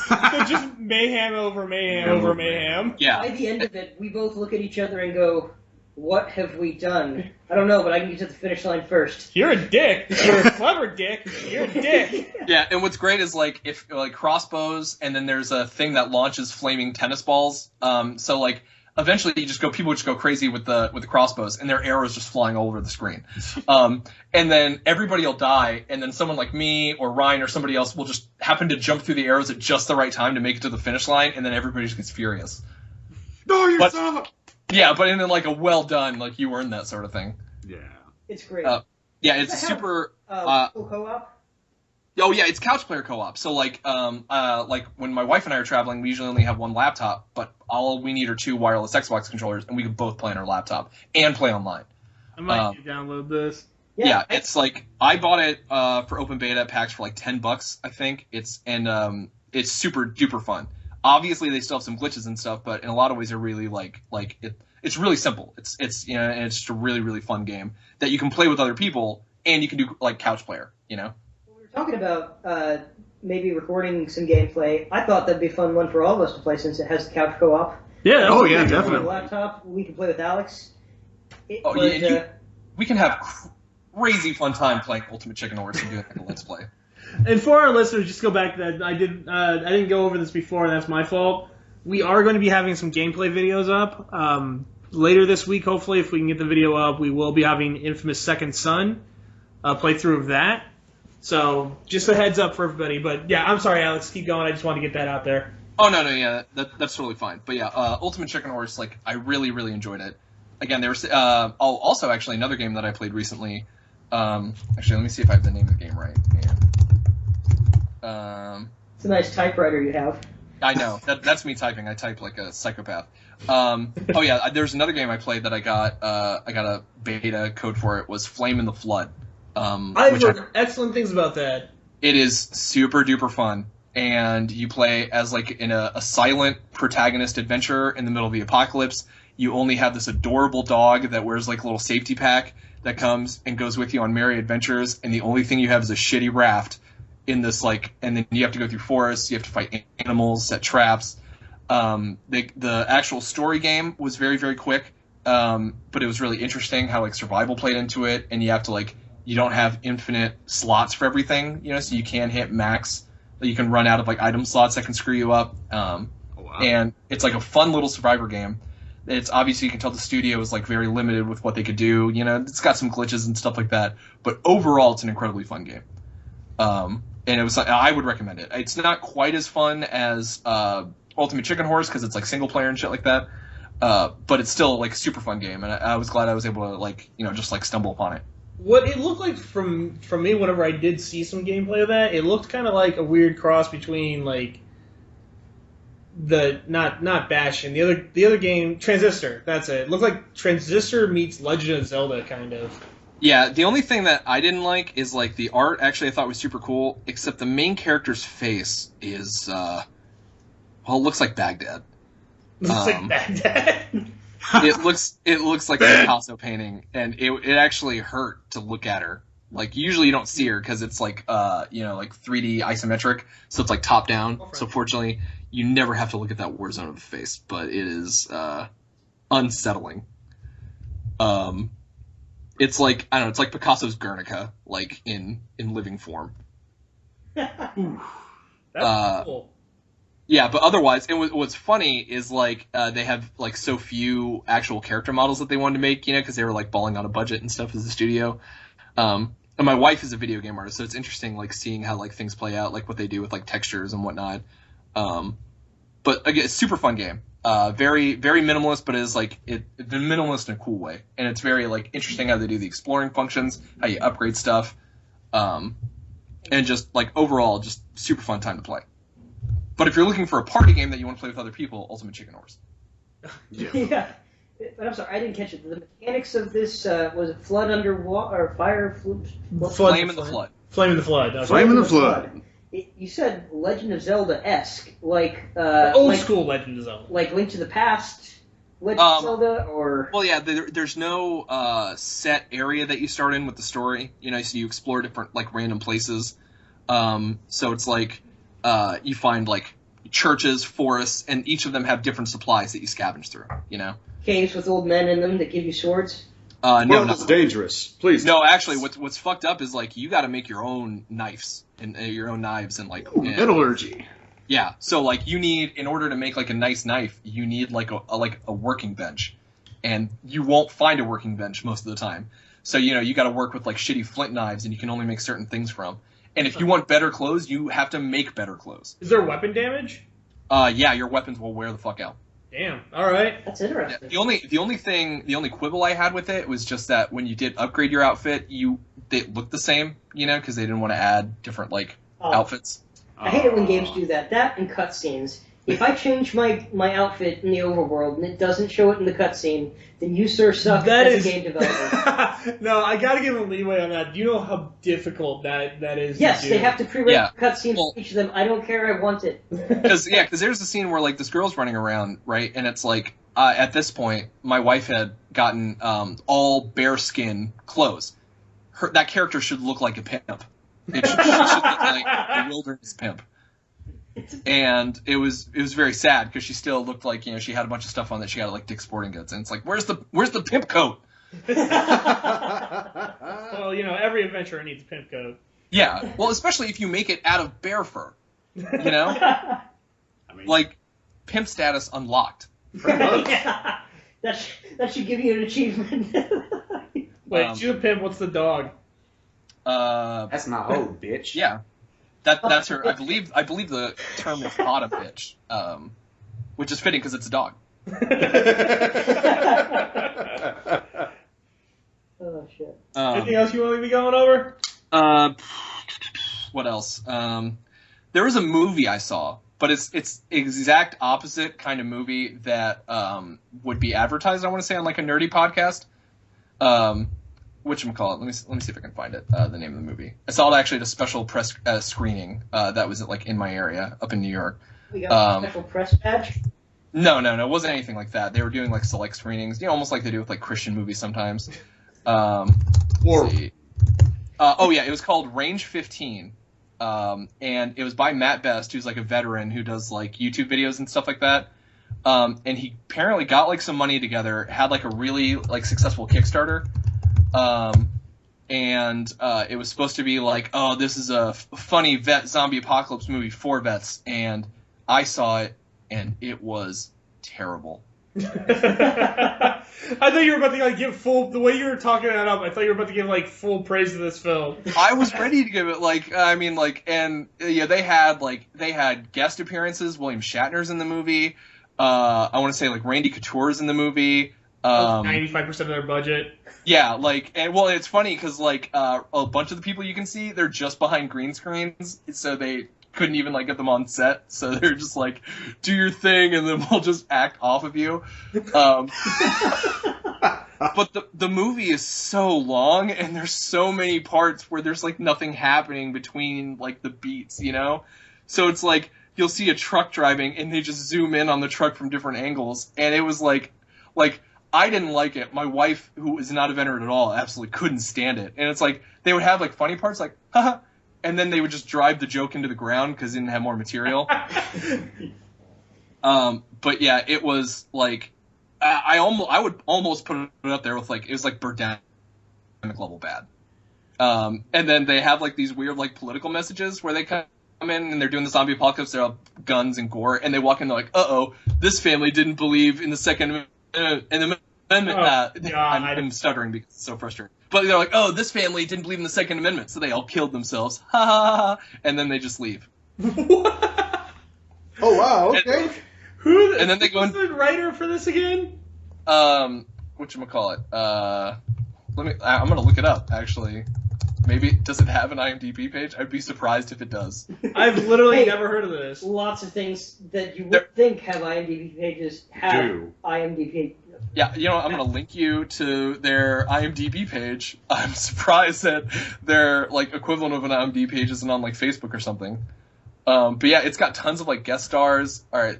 S1: So just mayhem over mayhem over mayhem.
S4: Yeah.
S2: By the end of it, we both look at each other and go, "What have we done?" I don't know, but I can get to the finish line first.
S1: You're a dick. You're a clever dick. You're a dick.
S4: Yeah, and what's great is like if like crossbows, and then there's a thing that launches flaming tennis balls. So like eventually people just go crazy with the crossbows, and their arrows just flying all over the screen. And then everybody will die, and then someone like me or Ryan or somebody else will just happen to jump through the arrows at just the right time to make it to the finish line, and then everybody just gets furious.
S3: No, you're
S4: But-
S3: son of a...
S4: Yeah, but in like a well done, like you earned that sort of thing.
S3: Yeah.
S2: It's great.
S4: Yeah, it's
S2: Does it have,
S4: super.
S2: full co-op?
S4: Oh yeah, it's couch player co-op. So like when my wife and I are traveling, we usually only have one laptop, but all we need are 2 wireless Xbox controllers, and we can both play on our laptop and play online.
S1: I might need to download this.
S4: Yeah, it's like I bought it for open beta packs for like $10, I think. It's super duper fun. Obviously, they still have some glitches and stuff, but in a lot of ways, they're really it's really simple. It's and it's just a really really fun game that you can play with other people, and you can do like couch player.
S2: We were talking about maybe recording some gameplay. I thought that'd be a fun one for all of us to play since it has the couch co-op.
S1: Yeah.
S3: Oh, yeah,
S2: On the
S3: definitely.
S2: laptop, we can play with Alex.
S4: We can have crazy fun time playing Ultimate Chicken Horse and doing like a let's play.
S1: And for our listeners, just go back to that. I didn't go over this before, and that's my fault. We are going to be having some gameplay videos up later this week. Hopefully, if we can get the video up, we will be having Infamous Second Son playthrough of that. So just a heads up for everybody. But yeah, I'm sorry, Alex. Keep going. I just wanted to get that out there.
S4: Oh no, yeah, that's totally fine. But yeah, Ultimate Chicken Horse, like I really really enjoyed it. Again, there was also actually another game that I played recently. Actually, let me see if I have the name of the game right.
S2: It's a nice typewriter you have.
S4: I know that's me typing. I type like a psychopath. Oh yeah, there's another game I played that I got a beta code for. It was Flame in the Flood.
S1: I've heard excellent things about that.
S4: It is super duper fun, and you play as like in a silent protagonist adventure in the middle of the apocalypse. You only have this adorable dog that wears like a little safety pack that comes and goes with you on merry adventures, and the only thing you have is a shitty raft in this like, and then you have to go through forests, you have to fight animals, set traps. The actual story game was very very quick, but it was really interesting how like survival played into it, and you have to like, you don't have infinite slots for everything, so you can hit max. You can run out of like item slots that can screw you up.
S3: Wow.
S4: And it's like a fun little survivor game. It's obviously, you can tell the studio is like very limited with what they could do. It's got some glitches and stuff like that, but overall it's an incredibly fun game. And it was, I would recommend it. It's not quite as fun as Ultimate Chicken Horse because it's like single player and shit like that. But it's still like a super fun game, and I was glad I was able to like just like stumble upon it.
S1: What it looked like from me, whenever I did see some gameplay of that, it looked kind of like a weird cross between like the not Bastion, the other game, Transistor. That's it. It looked like Transistor meets Legend of Zelda, kind of.
S4: Yeah, the only thing that I didn't like is like the art. Actually, I thought was super cool, except the main character's face is it looks like Baghdad.
S1: Looks like Baghdad.
S4: It looks like a Picasso painting, and it actually hurt to look at her. Like usually you don't see her because it's like like 3D isometric, so it's like top down.
S1: Okay.
S4: So fortunately, you never have to look at that war zone of the face, but it is unsettling. It's like, I don't know, it's like Picasso's Guernica, like in living form.
S1: That's cool.
S4: Yeah, but otherwise, and what's funny is like they have like so few actual character models that they wanted to make, because they were like balling on a budget and stuff as a studio. And my wife is a video game artist, so it's interesting like seeing how like things play out, like what they do with like textures and whatnot. But again, it's a super fun game. Very very minimalist, but it is like the minimalist in a cool way, and it's very like interesting how they do the exploring functions, how you upgrade stuff, and just like overall just super fun time to play. But if you're looking for a party game that you want to play with other people, Ultimate Chicken Horse.
S2: Yeah. But I'm sorry, I didn't catch it. The mechanics of this, was it flood underwater, or fire?
S4: Flame in the Flood.
S1: Flame in the Flood. Okay.
S3: Flame in the Flood.
S2: You said Legend of Zelda-esque, like
S1: Old school Legend of Zelda.
S2: like Link to the Past, Legend of Zelda, or
S4: Well, yeah, there's no set area that you start in with the story. So you explore different like random places. So it's like you find like churches, forests, and each of them have different supplies that you scavenge through. You know.
S2: Caves with old men in them that give you swords.
S4: No,
S3: It's dangerous. Please.
S4: No, actually, what's fucked up is like you got to make your own knives and your own knives and like
S3: Metallurgy.
S4: Yeah, so like you need, in order to make like a nice knife, you need like a working bench, and you won't find a working bench most of the time. So you got to work with like shitty flint knives, and you can only make certain things from. And if you want better clothes, you have to make better clothes.
S1: Is there weapon damage?
S4: Yeah, your weapons will wear the fuck out.
S1: Damn. All right.
S2: That's interesting.
S4: The only quibble I had with it was just that when you did upgrade your outfit, they looked the same, because they didn't want to add different like outfits.
S2: I hate it when games do that. That and cutscenes. If I change my outfit in the overworld and it doesn't show it in the cutscene, then you, sir, suck as a game developer.
S1: No, I gotta give them leeway on that. Do you know how difficult that is?
S2: Yes,
S1: to do?
S2: they have to pre-rate cutscenes for each of them. I don't care. I want it.
S4: Because there's a scene where like this girl's running around, right, and it's like at this point my wife had gotten all bearskin clothes. That character should look like a pimp. It should look like a wilderness pimp. And it was very sad because she still looked like she had a bunch of stuff on that she got at like Dick's Sporting Goods, and it's like where's the pimp coat?
S1: Well, every adventurer needs a pimp coat.
S4: Yeah, well, especially if you make it out of bear fur, I mean, like pimp status unlocked.
S2: Yeah. That should give you an achievement.
S1: Wait, she's a pimp. What's the dog?
S3: That's my old bitch.
S4: Yeah. That's her. I believe the term is bottom bitch, which is fitting because it's a dog.
S2: Oh shit.
S1: Anything else you want to be going over?
S4: What else? There was a movie I saw, but it's exact opposite kind of movie that would be advertised. I want to say on like a nerdy podcast. Whatchamacallit? Let me see if I can find it. The name of the movie. I saw it actually at a special press screening that was like in my area up in New York.
S2: We got a special press badge.
S4: No, it wasn't anything like that. They were doing like select screenings, almost like they do with like Christian movies sometimes. Let's see. It was called Range 15, and it was by Matt Best, who's like a veteran who does like YouTube videos and stuff like that. And he apparently got like some money together, had like a really like successful Kickstarter. It was supposed to be like, oh, this is a funny vet zombie apocalypse movie for vets, and I saw it, and it was terrible.
S1: I thought you were about to like give full. The way you were talking that up, I thought you were about to give like full praise to this film.
S4: I was ready to give it they had guest appearances. William Shatner's in the movie. I want to say like Randy Couture's in the movie.
S1: 95% of their budget.
S4: Yeah, it's funny because a bunch of the people you can see, they're just behind green screens, so they couldn't even like get them on set, so they're just like, do your thing, and then we'll just act off of you. But the movie is so long, and there's so many parts where there's like nothing happening between like the beats, So it's like you'll see a truck driving, and they just zoom in on the truck from different angles, and it was like. I didn't like it. My wife, who is not a veteran at all, absolutely couldn't stand it. And it's like, they would have like funny parts like, haha, and then they would just drive the joke into the ground because they didn't have more material. But yeah, it was like, I would almost put it up there with like, it was like Birdemic level bad. And then they have like these weird like political messages where they come in and they're doing the zombie apocalypse, they're all guns and gore, and they walk in, they're like, uh-oh, this family didn't believe in the Second Amendment. I'm stuttering because it's so frustrating. But they're like, oh, this family didn't believe in the Second Amendment, so they all killed themselves. Ha ha ha. And then they just leave.
S3: Oh, wow, okay.
S1: And then they go who's the writer for this again?
S4: Whatchamacallit? I'm gonna look it up, actually. Maybe, does it have an IMDb page? I'd be surprised if it does.
S1: I've literally never heard of this.
S2: Lots of things that you would think have IMDb pages have IMDb.
S4: Yeah, I'm going to link you to their IMDb page. I'm surprised that their like equivalent of an IMDb page isn't on like Facebook or something. But yeah, it's got tons of like guest stars. All right,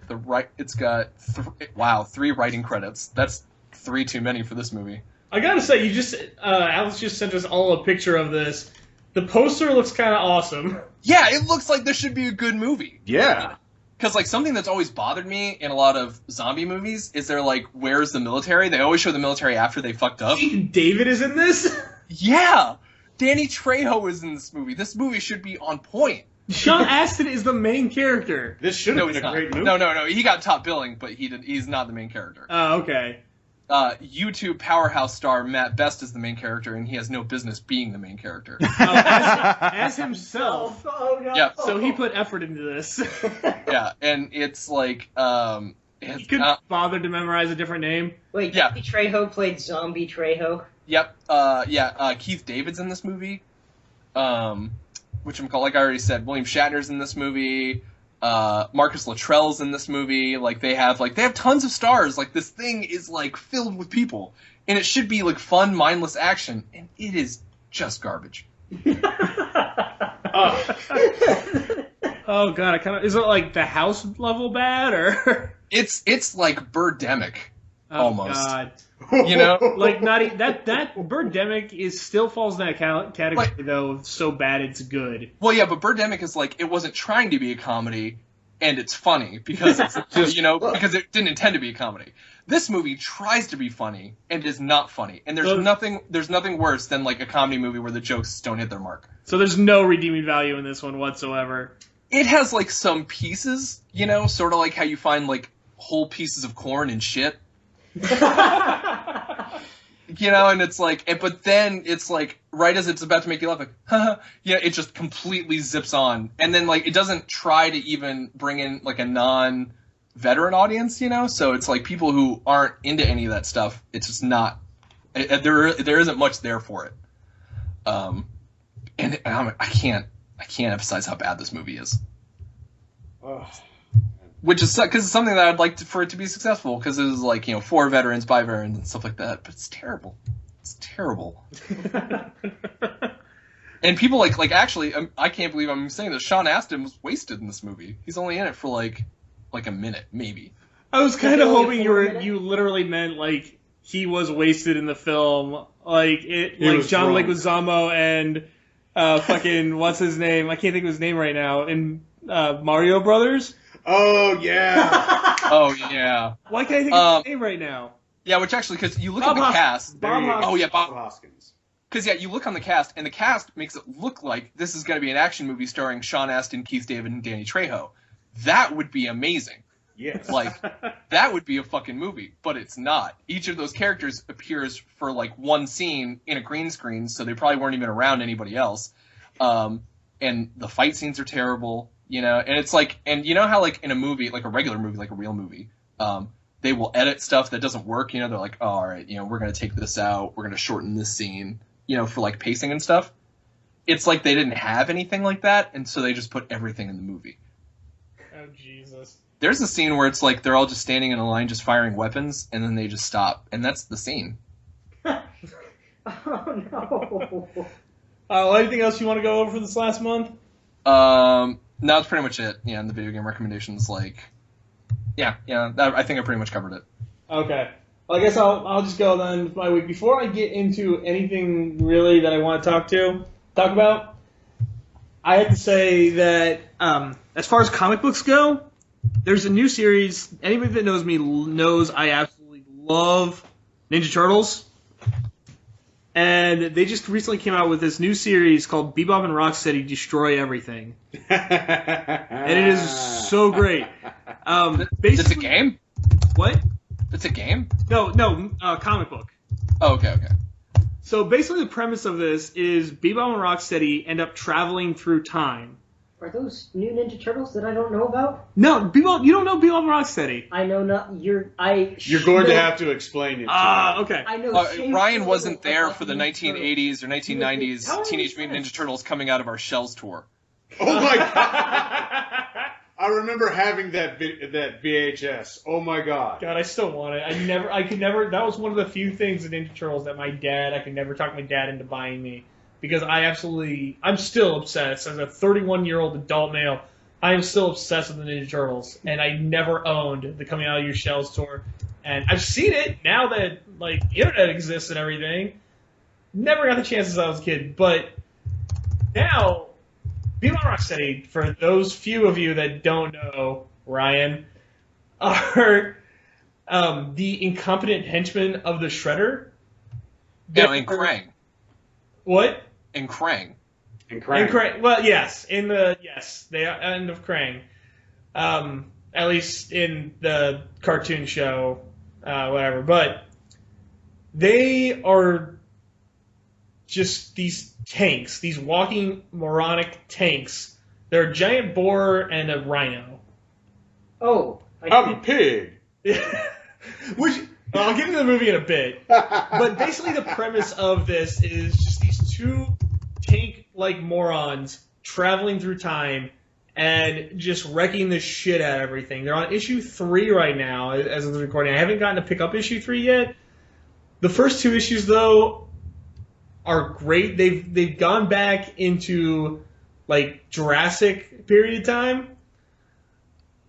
S4: it's got 3 writing credits. That's 3 too many for this movie.
S1: I gotta say, Alex just sent us all a picture of this. The poster looks kind of awesome.
S4: Yeah, it looks like this should be a good movie.
S3: Yeah.
S4: Because, like, something that's always bothered me in a lot of zombie movies is they're like, where's the military? They always show the military after they fucked up.
S1: David is in this?
S4: Yeah! Danny Trejo is in this movie. This movie should be on point.
S1: Sean Astin is the main character.
S3: This should have been a great movie.
S4: No. He got top billing, but he's not the main character.
S1: Oh, okay.
S4: YouTube powerhouse star Matt Best is the main character, and he has no business being the main character.
S1: As himself.
S2: Oh, no.
S4: Yeah.
S1: So he put effort into this.
S4: Yeah, and it's like,
S1: He couldn't bother to memorize a different name.
S2: Wait,
S4: Yeah.
S2: Danny Trejo played Zombie Trejo?
S4: Yep. Keith David's in this movie. Which like I already said, William Shatner's in this movie. Marcus Luttrell's in this movie. Like they have tons of stars. Like this thing is like filled with people, and it should be like fun, mindless action, and it is just garbage.
S1: Oh god, is it like the house level bad or?
S4: It's like Birdemic, almost.
S1: God.
S4: You know,
S1: Like that Birdemic still falls in that category though. Of so bad it's good.
S4: well, yeah, but Birdemic is like it wasn't trying to be a comedy, and it's funny because it's because it didn't intend to be a comedy. This movie tries to be funny and is not funny, and there's nothing worse than like a comedy movie where the jokes don't hit their mark.
S1: So there's no redeeming value in this one whatsoever.
S4: It has like some pieces, sort of like how you find like whole pieces of corn and shit. And it's like, but then it's like, right as it's about to make you laugh, like, haha, it just completely zips on. And then, like, it doesn't try to even bring in, like, a non-veteran audience, So it's like people who aren't into any of that stuff, it's just not, there isn't much there for it. And I can't emphasize how bad this movie is.
S3: Ugh.
S4: Which is because it's something that I'd like for it to be successful, because it was like, for veterans, by veterans, and stuff like that. But it's terrible. It's terrible. And people actually, I can't believe I'm saying this. Sean Astin was wasted in this movie. He's only in it for like a minute, maybe.
S1: I was kind of
S2: Only
S1: hoping
S2: 4 minutes?
S1: you literally meant like he was wasted in the film, like it,
S3: He
S1: like
S3: was
S1: John
S3: drunk.
S1: Leguizamo and fucking what's his name? I can't think of his name right now. In Mario Brothers.
S3: Oh yeah.
S4: Oh yeah,
S1: Why can't I think of his name right now?
S4: yeah. Which actually, because you look
S1: Bob
S4: at the
S1: Hoskins.
S4: cast.
S3: There you go.
S4: Oh yeah,
S3: Bob Hoskins.
S4: Because you look on the cast, and the cast makes it look like this is going to be an action movie starring Sean Astin, Keith David, and Danny Trejo. That would be amazing.
S3: Yes.
S4: Like, that would be a fucking movie, but it's not. Each of those characters appears for like one scene in a green screen, so they probably weren't even around anybody else. And the fight scenes are terrible, and it's like, and you know how like in a movie, like a regular movie, like a real movie, they will edit stuff that doesn't work, they're like, oh, all right, we're going to take this out, we're going to shorten this scene, for like pacing and stuff. It's like they didn't have anything like that, and so they just put everything in the movie.
S1: Oh Jesus!
S4: There's a scene where it's like they're all just standing in a line just firing weapons, and then they just stop, and that's the scene.
S2: Oh no.
S1: Anything else you want to go over for this last month?
S4: No, that's pretty much it. Yeah, and the video game recommendations, I think I pretty much covered it.
S1: Okay. Well, I guess I'll just go then with my week. Before I get into anything really that I want to talk about, I have to say that as far as comic books go, there's a new series. Anybody that knows me knows I absolutely love Ninja Turtles. And they just recently came out with this new series called Bebop and Rocksteady Destroy Everything. And it is so great.
S4: It's a game?
S1: What?
S4: It's a game?
S1: No, comic book.
S4: Oh, okay.
S1: So basically the premise of this is Bebop and Rocksteady end up traveling through time.
S2: Are those new Ninja Turtles that I don't know about?
S1: No, Bebop, you don't know Bebop and Rocksteady.
S2: I know not.
S3: You're going to have to explain it.
S1: Okay.
S2: I know.
S4: Ryan wasn't there for the
S2: Ninja Turtles.
S4: 1980s or 1990s
S2: How
S4: Teenage
S2: many
S4: Mutant Ninja Turtles coming out of our shells tour.
S3: Oh my god! I remember having that VHS. Oh my god!
S1: God, I still want it. I could never. That was one of the few things in Ninja Turtles that I could never talk my dad into buying me. Because I'm still obsessed. As a 31-year-old adult male, I am still obsessed with the Ninja Turtles. And I never owned the Coming Out of Your Shells tour. And I've seen it now that, like, the internet exists and everything. Never got the chance since I was a kid. But now, Bebop and Rocksteady, for those few of you that don't know, Ryan, are the incompetent henchmen of the Shredder.
S4: And Krang.
S1: What?
S4: And Krang.
S3: And Krang.
S1: Well, yes, they are end of Krang. At least in the cartoon show, whatever. But they are just these tanks, these walking moronic tanks. They're a giant boar and a rhino.
S2: Oh,
S3: I'm a pig.
S1: Which I'll get into the movie in a bit. But basically, the premise of this is just these two tank-like morons traveling through time and just wrecking the shit out of everything. They're on issue 3 right now, as of the recording. I haven't gotten to pick up issue 3 yet. The first 2 issues, though, are great. They've gone back into like Jurassic period of time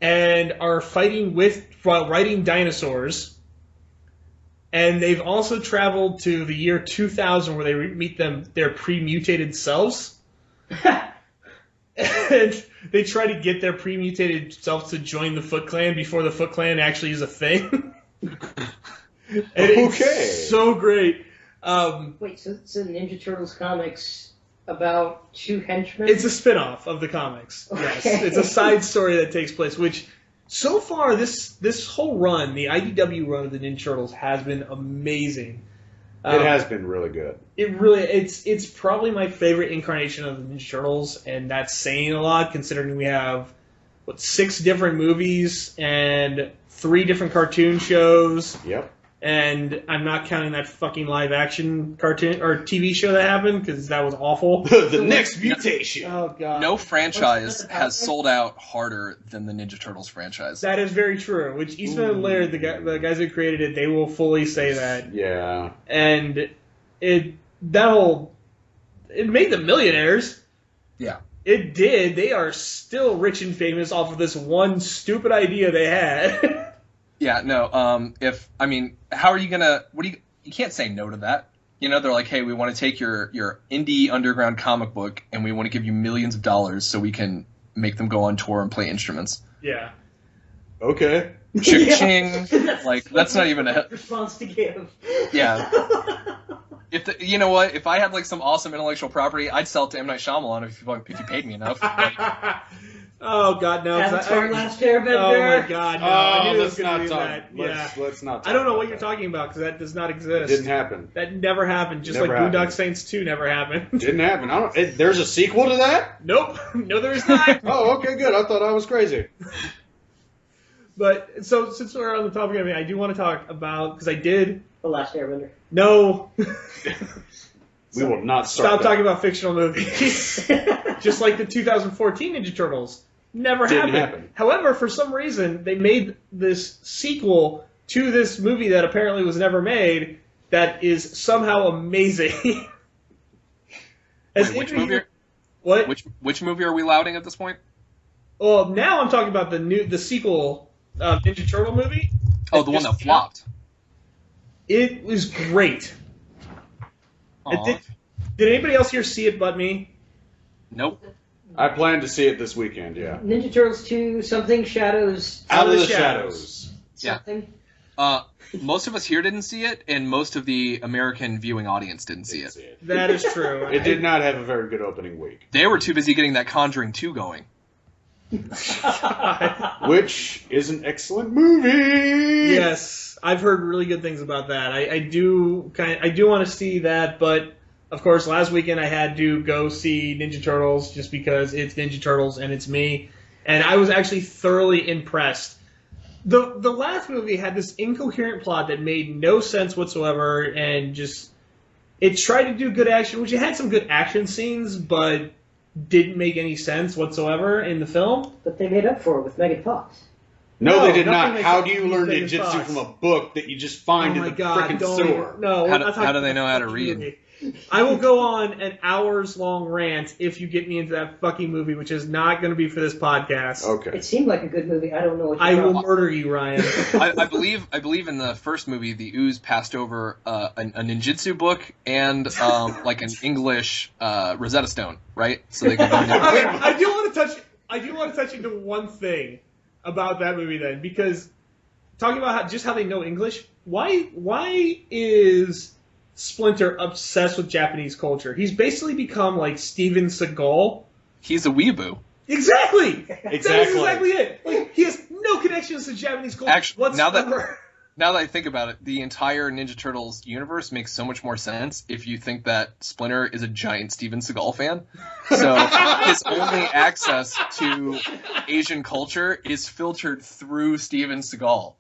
S1: and are fighting while riding dinosaurs. And they've also traveled to the year 2000 where they meet their pre-mutated selves. And they try to get their pre-mutated selves to join the Foot Clan before the Foot Clan actually is a thing. And it's so great.
S2: Wait, so it's a Ninja Turtles comics about 2 henchmen?
S1: It's a spin-off of the comics.
S2: Okay.
S1: Yes, it's a side story that takes place, which so far this whole run, the IDW run of the Ninja Turtles, has been amazing.
S3: It has been really good.
S1: It's probably my favorite incarnation of the Ninja Turtles, and that's saying a lot considering we have 6 different movies and 3 different cartoon shows.
S3: Yep.
S1: And I'm not counting that fucking live action cartoon or TV show that happened because that was awful.
S3: The next mutation.
S1: Oh god.
S4: No franchise has sold out harder than the Ninja Turtles franchise.
S1: That is very true. Which Eastman and Laird, the guys who created it, they will fully say that.
S3: Yeah.
S1: And it made them millionaires.
S4: Yeah.
S1: It did. They are still rich and famous off of this one stupid idea they had.
S4: Yeah, no. How are you gonna? You can't say no to that. You know, they're like, hey, we want to take your indie underground comic book and we want to give you millions of dollars so we can make them go on tour and play instruments.
S1: Yeah.
S3: Okay.
S4: Ching. Like that's not even a
S2: response to give.
S4: Yeah. You know what? If I had like some awesome intellectual property, I'd sell it to M. Night Shyamalan if you paid me enough. Like,
S1: oh god, no!
S2: Avatar: Last Airbender.
S1: Oh my god, no! I knew it was
S3: let's
S1: going to
S3: not
S1: be
S3: talk.
S1: that.
S3: Let's not. Talk
S1: I don't know
S3: about
S1: what you're
S3: that.
S1: talking about because that does not exist.
S3: It didn't happen.
S1: That never happened. Just
S3: Never
S1: like Boondock
S3: happened.
S1: Saints 2 never happened.
S3: Didn't happen. There's a sequel to that?
S1: Nope. No, there is not.
S3: Oh, okay, good. I thought I was crazy.
S1: But so since we're on the topic of it, I do want to talk about because I did.
S2: The Last Airbender.
S1: No.
S3: We will not start.
S1: Stop
S3: that.
S1: talking about fictional movies. Just like the 2014 Ninja Turtles. Never
S3: Didn't
S1: happened.
S3: happen.
S1: However, for some reason, they made this sequel to this movie that apparently was never made that is somehow amazing.
S4: which movie?
S1: What?
S4: Which movie are we lauding at this point?
S1: Well, now I'm talking about the sequel Ninja Turtle movie.
S4: Oh, the one that flopped.
S1: It was great.
S4: Aw.
S1: Did anybody else here see it but me?
S4: Nope.
S3: I plan to see it this weekend. Yeah.
S2: Ninja Turtles 2, something, Shadows,
S3: Out of the Shadows.
S4: Yeah.
S2: something.
S4: Most of us here didn't see it, and most of the American viewing audience didn't see it.
S1: That is true.
S3: It did not have a very good opening week,
S4: They were too busy getting that Conjuring 2 going.
S3: which is an excellent movie.
S1: Yes, I've heard really good things about that. I do want to see that, but of course, last weekend I had to go see Ninja Turtles just because it's Ninja Turtles and it's me, and I was actually thoroughly impressed. The last movie had this incoherent plot that made no sense whatsoever, and just it tried to do good action, which it had some good action scenes, but didn't make any sense whatsoever in the film.
S2: But they made up for it with Megan Fox.
S3: No,
S1: No,
S3: they did
S1: nothing
S3: not.
S1: makes
S3: How
S1: sense
S3: do you
S1: with
S3: learn
S1: Megan
S3: ninjutsu
S1: Fox.
S3: from a book that you just find
S1: Oh
S3: in
S1: my
S3: the
S1: god!
S3: freaking
S1: Don't
S3: sewer?
S1: even, no.
S4: How
S1: we're
S4: do-
S1: not
S4: how
S1: talking
S4: do they know
S1: about
S4: how to
S1: fucking
S4: read?
S1: movie. I will go on an hours-long rant if you get me into that fucking movie, which is not going to be for this podcast.
S3: Okay.
S2: It seemed like a good movie. I don't know what
S1: I
S2: you're
S1: will
S2: talking
S1: murder you, Ryan.
S4: I believe in the first movie, the ooze passed over a ninjutsu book and like an English Rosetta Stone, right? So they could.
S1: I do want to touch into one thing. about that movie then, because talking about how they know English. Why is Splinter obsessed with Japanese culture? He's basically become like Steven Seagal.
S4: He's a weeaboo.
S1: Exactly. That is
S3: Exactly.
S1: exactly it. Like, he has no connections to Japanese culture
S4: Actually,
S1: whatsoever.
S4: Now that I think about it, the entire Ninja Turtles universe makes so much more sense if you think that Splinter is a giant Steven Seagal fan. So his only access to Asian culture is filtered through Steven Seagal.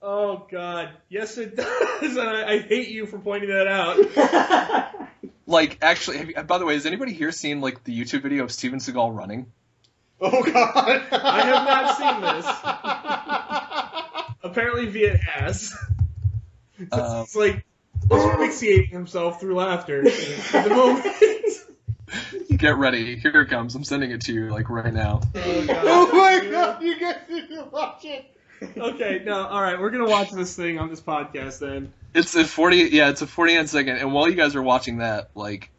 S1: Oh God, yes it does, and I hate you for pointing that out.
S4: Like, actually, by the way, has anybody here seen like the YouTube video of Steven Seagal running?
S3: Oh God!
S1: I have not seen this. Apparently, Viet has. He's like asphyxiating himself through laughter at the moment.
S4: Get ready, here it comes. I'm sending it to you like right now.
S3: Oh my God! You guys need to watch it.
S1: Okay, no, all right, we're gonna watch this thing on this podcast then.
S4: It's a 49 second, and while you guys are watching that, like,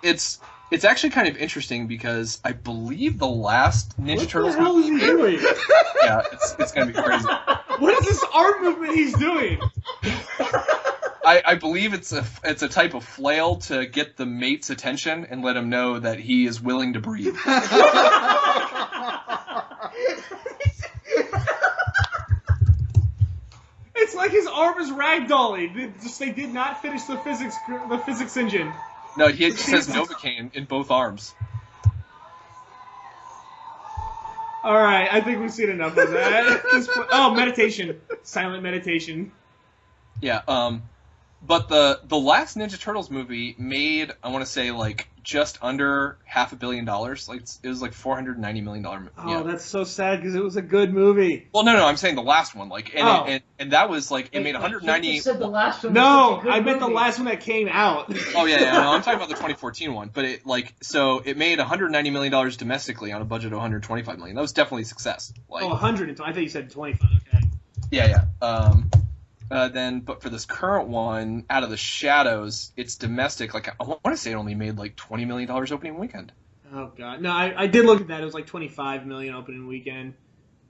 S4: it's actually kind of interesting because I believe the last Ninja Turtles
S1: What the hell is he doing?
S4: yeah, it's gonna be crazy.
S1: What is this arm movement he's doing?
S4: I believe it's a type of flail to get the mate's attention and let him know that he is willing to breathe.
S1: It's like his arm is ragdolling. They did not finish the physics engine.
S4: No, he just has Novocaine in both arms.
S1: All right, I think we've seen enough of that. Oh, meditation, silent meditation.
S4: Yeah, but the last Ninja Turtles movie made, I want to say, like, just under $500 million. Like, it was like $490 million.
S1: Oh,
S4: Yeah.
S1: that's so sad because it was a good movie.
S4: Well, no, I'm saying the last one. Like, and that was like it made 190.
S2: You said the last one was
S1: No,
S2: such a good
S1: I meant the
S2: movie.
S1: last one that came out.
S4: Oh yeah, no, I'm talking about the 2014 one. But it it made $190 million domestically on a budget of $125 million. That was definitely a success. Like,
S1: Oh, 100. I thought you said 25. Okay.
S4: yeah. But for this current one, Out of the Shadows, it's domestic. Like, I want to say it only made like $20 million opening weekend.
S1: Oh God, no, I did look at that. It was like 25 million opening weekend.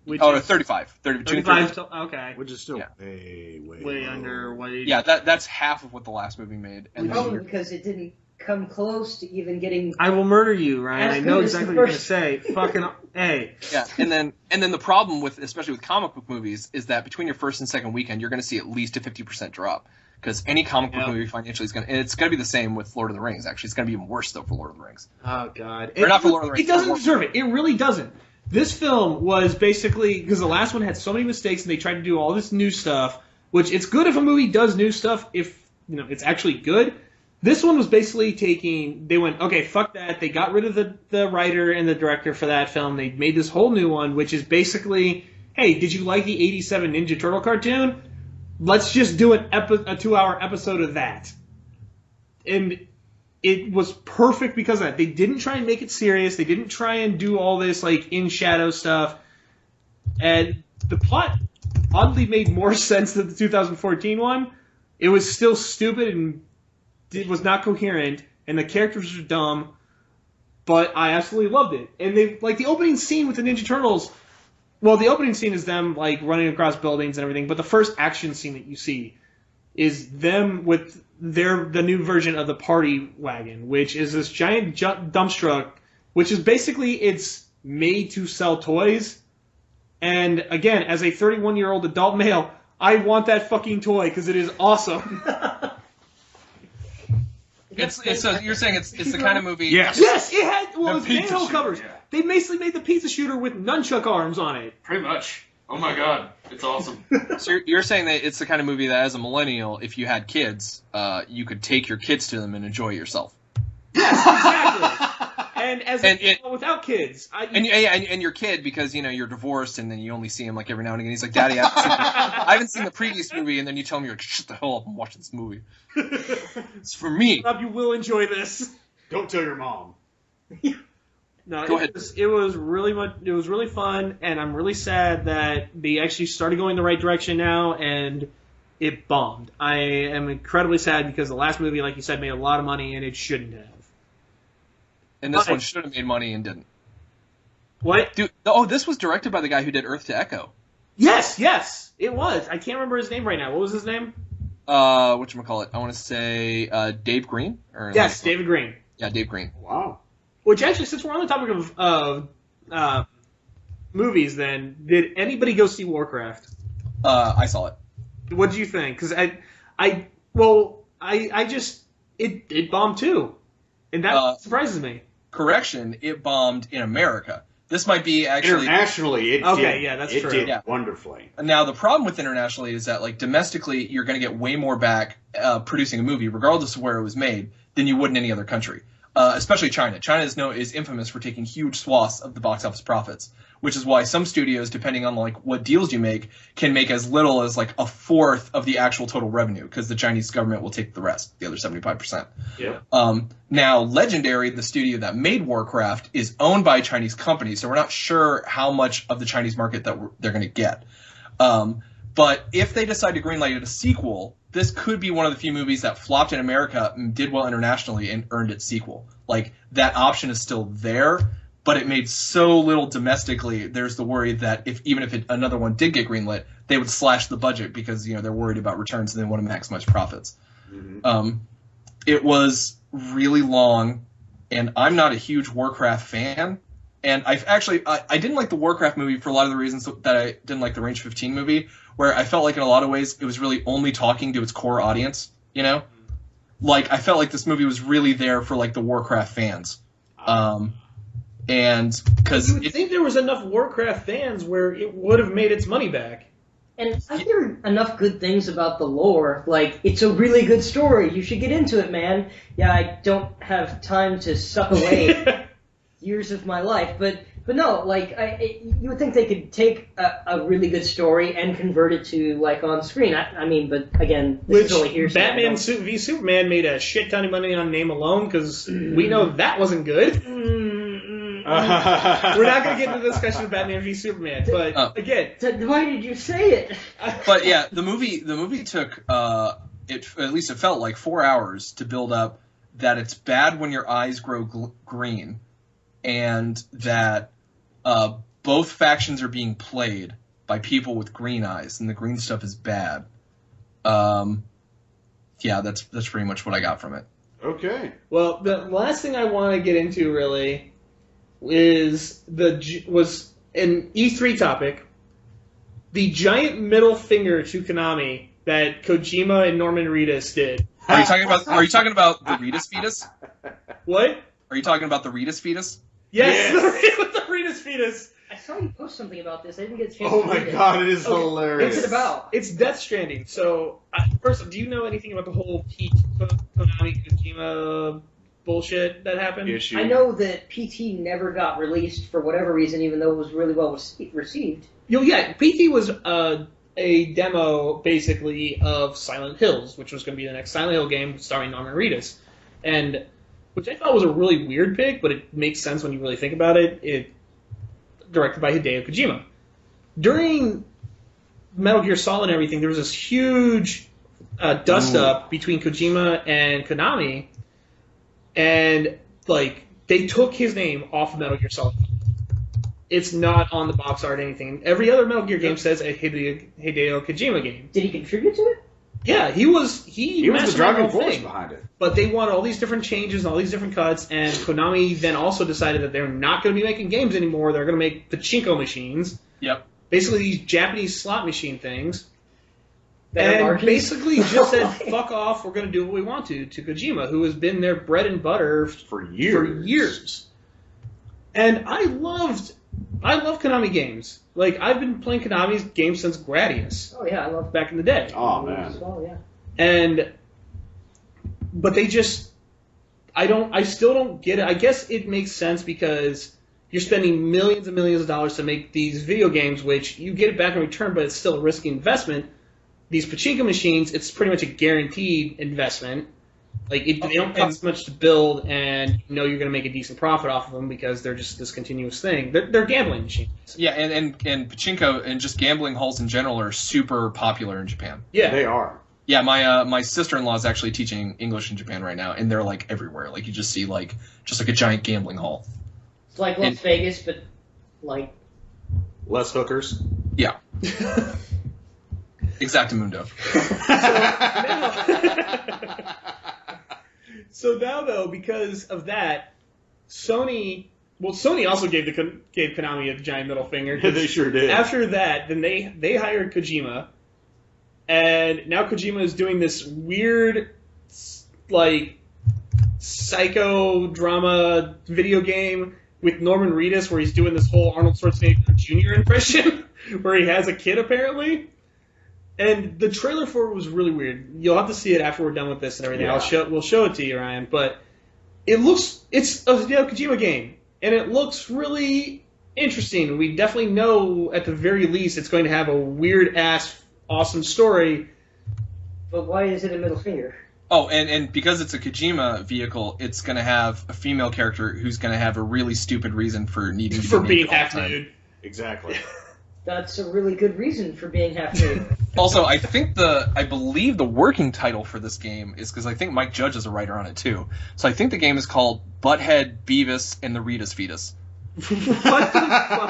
S1: Which
S4: Oh, no,
S1: is
S4: 35. 30, June
S1: 35.
S4: 30th.
S1: Okay,
S3: Which is still
S4: Yeah.
S3: way
S1: way under what?
S4: Yeah, that's half of what the last movie made. And
S2: Probably
S4: then,
S2: because it didn't come close to even getting.
S1: I will murder you, Ryan.
S2: As
S1: I know
S2: good as the
S1: exactly what you're gonna
S2: first-
S1: say. Fucking hey.
S4: yeah, and then the problem with, especially with comic book movies, is that between your first and second weekend, you're going to see at least a 50% drop. Because any comic book
S1: Yep.
S4: movie financially is going to, and it's going to be the same with Lord of the Rings. Actually, it's going to be even worse though for Lord of the Rings.
S1: Oh God.
S4: Or not for Lord of the Rings,
S1: It doesn't
S4: for
S1: deserve it. It really doesn't. This film was basically because the last one had so many mistakes and they tried to do all this new stuff. Which it's good if a movie does new stuff if it's actually good. This one was basically they went, okay, fuck that. They got rid of the writer and the director for that film. They made this whole new one, which is basically, hey, did you like the 87 Ninja Turtle cartoon? Let's just do a 2-hour episode of that. And it was perfect because of that. They didn't try and make it serious. They didn't try and do all this, like, in-shadow stuff. And the plot oddly made more sense than the 2014 one. It was still stupid and it was not coherent, and the characters were dumb, but I absolutely loved it. And they like the opening scene with the Ninja Turtles. Well, the opening scene is them like running across buildings and everything, but the first action scene that you see is them with the new version of the party wagon, which is this giant dump truck, which is basically it's made to sell toys. And again, as a 31-year-old adult male, I want that fucking toy because it is awesome.
S4: So you're saying it's the kind of movie.
S3: Yes.
S1: Yes, it had
S3: The
S1: it was
S3: pizza
S1: manhole
S3: shooter,
S1: covers.
S3: yeah.
S1: They basically made the pizza shooter with nunchuck arms on it.
S5: Pretty much. Oh my god, it's awesome.
S4: So you're saying that it's the kind of movie that, as a millennial, if you had kids, you could take your kids to them and enjoy yourself.
S1: Yes, exactly. And as without kids,
S4: And your kid, because you're divorced and then you only see him like every now and again. He's like, "Daddy, I haven't seen the previous movie," and then you tell him, "You're like, shut the hell up and watch this movie. It's for me."
S1: Rob, you will enjoy this.
S3: Don't tell your mom.
S1: No,
S4: Go ahead.
S1: It was really fun, and I'm really sad that they actually started going the right direction now, and it bombed. I am incredibly sad because the last movie, like you said, made a lot of money, and it shouldn't have.
S4: And this
S1: Right.
S4: one should have made money and didn't.
S1: What?
S4: Dude, this was directed by the guy who did Earth to Echo.
S1: Yes, it was. I can't remember his name right now. What was his name?
S4: Whatchamacallit? I want to say Dave Green?
S1: Yes, David Green.
S4: Yeah, Dave Green.
S3: Wow.
S1: Which actually, since we're on the topic of movies, then did anybody go see Warcraft?
S4: I saw it.
S1: What did you think? Because it bombed too, and that surprises me.
S4: Correction, it bombed in America. This might be actually
S3: Internationally, it
S1: Okay,
S3: did.
S1: yeah, that's
S3: it
S1: true.
S3: did
S4: Yeah.
S3: wonderfully.
S4: Now the problem with internationally is that like domestically you're going to get way more back producing a movie regardless of where it was made than you would in any other country. Especially China. China is infamous for taking huge swaths of the box office profits, which is why some studios, depending on like what deals you make, can make as little as like a fourth of the actual total revenue because the Chinese government will take the rest, the other 75%.
S3: Yeah.
S4: Now, Legendary, the studio that made Warcraft, is owned by a Chinese company, so we're not sure how much of the Chinese market that they're going to get. But if they decide to greenlight a sequel, this could be one of the few movies that flopped in America and did well internationally and earned its sequel. Like, that option is still there, but it made so little domestically, there's the worry that even if another one did get greenlit, they would slash the budget because, they're worried about returns and they want to maximize profits.
S3: Mm-hmm.
S4: It was really long, and I'm not a huge Warcraft fan. And I didn't like the Warcraft movie for a lot of the reasons that I didn't like the Range 15 movie, where I felt like in a lot of ways it was really only talking to its core audience, Like, I felt like this movie was really there for, like, the Warcraft fans. And because
S1: You would think there was enough Warcraft fans where it would have made its money back.
S2: And I hear enough good things about the lore. Like, it's a really good story. You should get into it, man. Yeah, I don't have time to suck away years of my life, but no, like, you would think they could take a really good story and convert it to, like, on screen. I mean, but again, this is only hearsay.
S1: Batman v Superman made a shit ton of money on name alone because we know that wasn't good. We're not going to get into the discussion of Batman v Superman, but again,
S2: Why did you say it?
S4: But yeah, the movie took at least it felt like 4 hours to build up that it's bad when your eyes grow green, and that both factions are being played by people with green eyes, and the green stuff is bad. Yeah, that's pretty much what I got from it.
S3: Okay.
S1: well, the last thing I want to get into really was an E3 topic, the giant middle finger to Konami that Kojima and Norman Reedus did.
S4: Are you talking about the Reedus fetus?
S1: What?
S4: Are you talking about the Reedus fetus?
S1: Yes, the Reedus fetus.
S2: I saw you post something about this. I didn't get a chance
S3: Oh
S2: to
S3: my
S2: read it.
S3: god, it is
S1: Okay.
S3: hilarious.
S2: What's it about?
S1: It's Death Stranding. So, first, do you know anything about the whole Konami Kojima bullshit that happened?
S3: Issue.
S2: I know that PT never got released for whatever reason, even though it was really well received.
S1: Yeah, PT was a demo basically of Silent Hills, which was going to be the next Silent Hill game starring Norman Reedus, and which I thought was a really weird pick, but it makes sense when you really think about it. It directed by Hideo Kojima. During Metal Gear Solid and everything, there was this huge dust-up between Kojima and Konami, and, like, they took his name off of Metal Gear Solid. It's not on the box art or anything. Every other Metal Gear game says a Hideo Kojima game.
S2: Did he contribute to it?
S1: Yeah, he was
S3: He was the
S1: masterminded
S3: driving
S1: the whole
S3: force
S1: thing.
S3: behind it.
S1: But they wanted all these different changes and all these different cuts, and Konami then also decided that they're not going to be making games anymore. They're going to make pachinko machines.
S4: Yep.
S1: Basically, these Japanese slot machine things.
S2: Better
S1: And
S2: margins?
S1: basically just said, fuck off, we're going to do what we want to Kojima, who has been their bread and butter
S3: For years.
S1: And I love Konami games. Like, I've been playing Konami's games since Gradius,
S2: Oh yeah, I love
S1: back in the day.
S3: Oh, man.
S2: Oh yeah.
S1: But they just, I still don't get it. I guess it makes sense because you're spending millions and millions of dollars to make these video games, which you get it back in return, but it's still a risky investment. These pachinko machines, it's pretty much a guaranteed investment. Like, they don't cost much to build, and you know you're going to make a decent profit off of them because they're just this continuous thing. They're gambling machines.
S4: Yeah, and pachinko and just gambling halls in general are super popular in Japan.
S1: Yeah.
S3: They are.
S4: Yeah, my sister-in-law is actually teaching English in Japan right now, and they're like everywhere. Like you just see just like a giant gambling hall.
S2: It's like Las Vegas, but Like,
S3: Less hookers.
S4: Yeah. Exactamundo.
S1: So now, though, because of that, Sony also gave Konami a giant middle finger.
S3: Yeah, they sure did.
S1: After that, then they hired Kojima, and now Kojima is doing this weird, like, psychodrama video game with Norman Reedus, where he's doing this whole Arnold Schwarzenegger Jr. impression, where he has a kid apparently. And the trailer for it was really weird. You'll have to see it after we're done with this and everything.
S3: Yeah.
S1: We'll show it to you, Ryan. But it's a Hideo Kojima game, and it looks really interesting. We definitely know, at the very least, it's going to have a weird ass, awesome story.
S2: but why is it a middle finger?
S4: Oh, and because it's a Kojima vehicle, it's going to have a female character who's going to have a really stupid reason for needing to
S1: For
S4: be
S1: being
S4: naked all the
S1: half
S4: time.
S1: nude.
S3: Exactly.
S2: That's a really good reason for being half nude.
S4: Also, I believe the working title for this game is, because I think Mike Judge is a writer on it too. So I think the game is called Butthead Beavis and the Rita's Fetus.
S1: What the fuck?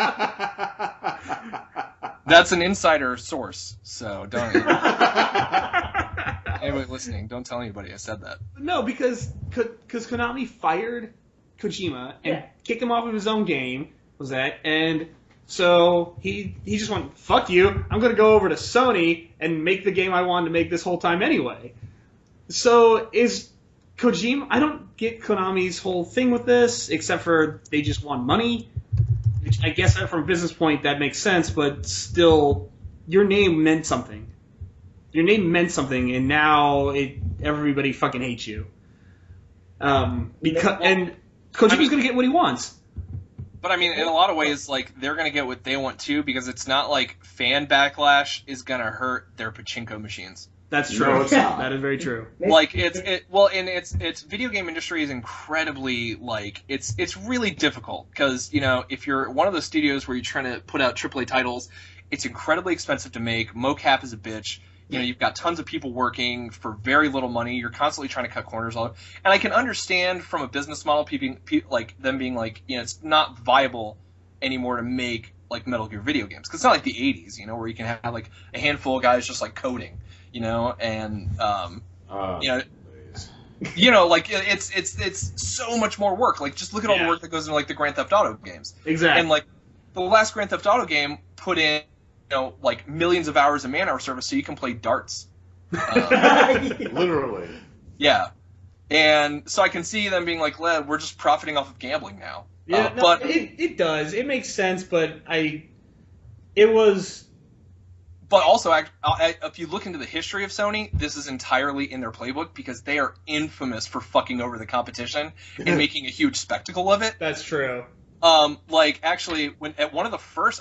S4: That's an insider source, so don't. Anybody listening, don't tell anybody I said that.
S1: No, because Konami fired Kojima and
S2: Yeah.
S1: kicked him off of his own game, and so he just went, fuck you, I'm going to go over to Sony and make the game I wanted to make this whole time anyway. So is Kojima, I don't get Konami's whole thing with this, except for they just want money, which I guess from a business point that makes sense, but still, your name meant something. Your name meant something, and now everybody fucking hates you. And Kojima's going to get what he wants.
S4: But I mean, in a lot of ways, like, they're gonna get what they want too, because it's not like fan backlash is gonna hurt their pachinko machines.
S1: That's true.
S3: No, it's not.
S1: That is very true.
S4: Like, it's video game industry is incredibly, like, it's really difficult, because, you know, if you're one of those studios where you're trying to put out AAA titles, it's incredibly expensive to make. Mocap is a bitch. You know, you've got tons of people working for very little money. You're constantly trying to cut corners on it. And I can understand from a business model, like them being like, you know, it's not viable anymore to make like Metal Gear video games, because it's not like the 80s, you know, where you can have like a handful of guys just like coding, you know, and you know, like it's so much more work. Like, just look at all the work that goes into like the Grand Theft Auto games.
S1: Exactly.
S4: And like the last Grand Theft Auto game put in, you know, like millions of hours of man-hour service so you can play darts.
S3: Literally.
S4: Yeah. And so I can see them being like, we're just profiting off of gambling now.
S1: Yeah,
S4: but
S1: it does. It makes sense, but it was.
S4: But also, if you look into the history of Sony, this is entirely in their playbook, because they are infamous for fucking over the competition and making a huge spectacle of it.
S1: That's true.
S4: Like, actually, at one of the first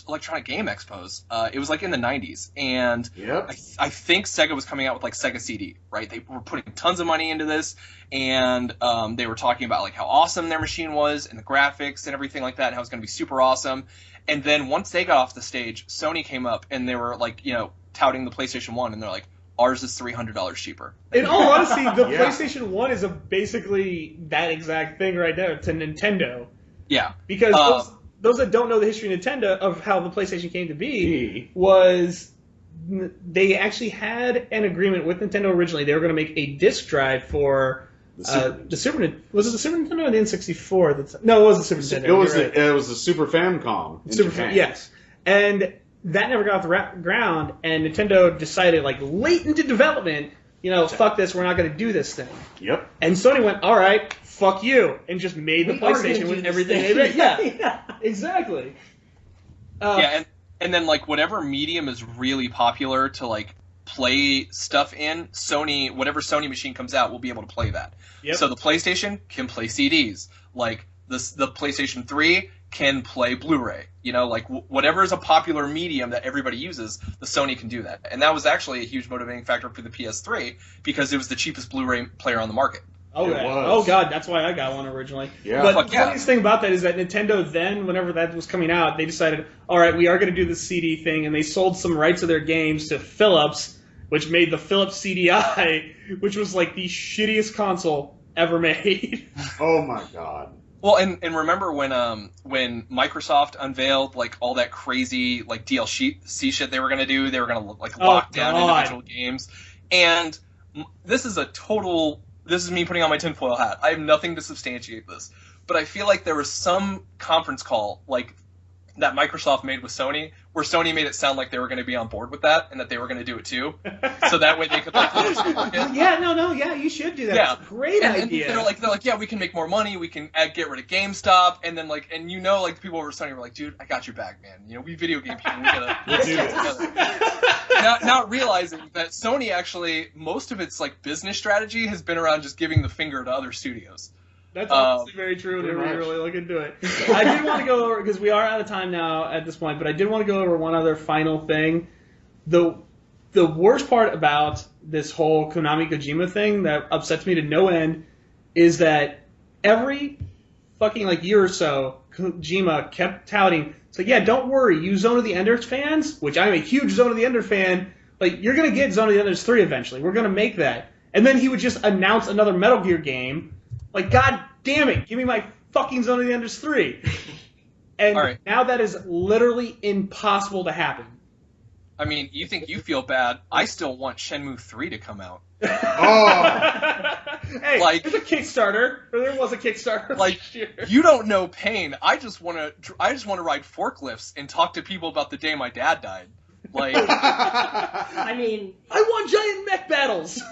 S4: electronic game expos, it was like in the 90s, and
S3: Yep.
S4: I think Sega was coming out with like Sega CD, right? They were putting tons of money into this, and they were talking about like how awesome their machine was and the graphics and everything like that, and how it was going to be super awesome. And then once they got off the stage, Sony came up and they were like, you know, touting the PlayStation 1, and they're like, ours is $300 cheaper.
S1: In all honesty, the
S3: Yeah.
S1: PlayStation 1 is basically that exact thing right there to Nintendo.
S4: Yeah.
S1: Because those that don't know the history of Nintendo, of how the PlayStation came to be, was they actually had an agreement with Nintendo originally. They were going to make a disc drive for the Super. Was it the Super Nintendo or the N64? No, it was the Super Nintendo.
S3: It was the Super Famicom. In Japan.
S1: Yes, and that never got off the ground. And Nintendo decided, like, late into development, you know, fuck this, we're not going to do this thing.
S3: Yep.
S1: And Sony went, all right, fuck you, and just made the
S2: We are gonna
S1: PlayStation
S2: do
S1: with
S2: this
S1: everything
S2: thing.
S1: they made. Yeah, exactly.
S4: Yeah, and then like whatever medium is really popular to like play stuff in, Sony, whatever Sony machine comes out will be able to play that.
S1: Yep.
S4: So the PlayStation can play CDs. Like the PlayStation 3 can play Blu-ray. You know, like whatever is a popular medium that everybody uses, the Sony can do that. And that was actually a huge motivating factor for the PS3, because it was the cheapest Blu-ray player on the market.
S1: Oh,
S3: It
S1: yeah.
S3: was.
S1: Oh god, that's why I got one originally.
S3: Yeah.
S1: But
S4: Fuck
S1: the
S4: yeah.
S1: funniest thing about that is that Nintendo then, whenever that was coming out, they decided, all right, we are going to do the CD thing, and they sold some rights of their games to Philips, which made the Philips CDI, which was like the shittiest console ever made.
S3: Oh my god.
S4: Well, and remember when Microsoft unveiled like all that crazy like DLC shit they were gonna do? They were gonna like lock down individual games, and this is me putting on my tinfoil hat. I have nothing to substantiate this, but I feel like there was some conference call like that Microsoft made with Sony, where Sony made it sound like they were going to be on board with that and that they were going to do it too, so that way they could like market.
S1: Yeah, you should do that.
S4: Yeah,
S1: it's a great idea.
S4: And they're like, yeah, we can make more money, we can get rid of GameStop, and then like, and like the people over Sony were like, dude, I got your back, man. We video game people, we gotta
S3: do this
S4: together. Not realizing that Sony actually most of its like business strategy has been around just giving the finger to other studios.
S1: That's obviously very true. They really look into it. I did want to go over, because we are out of time now at this point, but I did want to go over one other final thing. The worst part about this whole Konami Kojima thing that upsets me to no end is that every fucking like year or so, Kojima kept touting, it's like, yeah, don't worry, you Zone of the Enders fans, which I'm a huge Zone of the Ender fan, like, you're going to get Zone of the Enders 3 eventually. We're going to make that. And then he would just announce another Metal Gear game. Like, god damn it, give me my fucking Zone of the Enders 3. And now that is literally impossible to happen.
S4: I mean, you think you feel bad. I still want Shenmue 3 to come out.
S1: Hey,
S4: like,
S1: there's a Kickstarter. Or there was a Kickstarter.
S4: Like, you don't know pain. I just want to ride forklifts and talk to people about the day my dad died. Like,
S2: I mean,
S1: I want giant mech battles.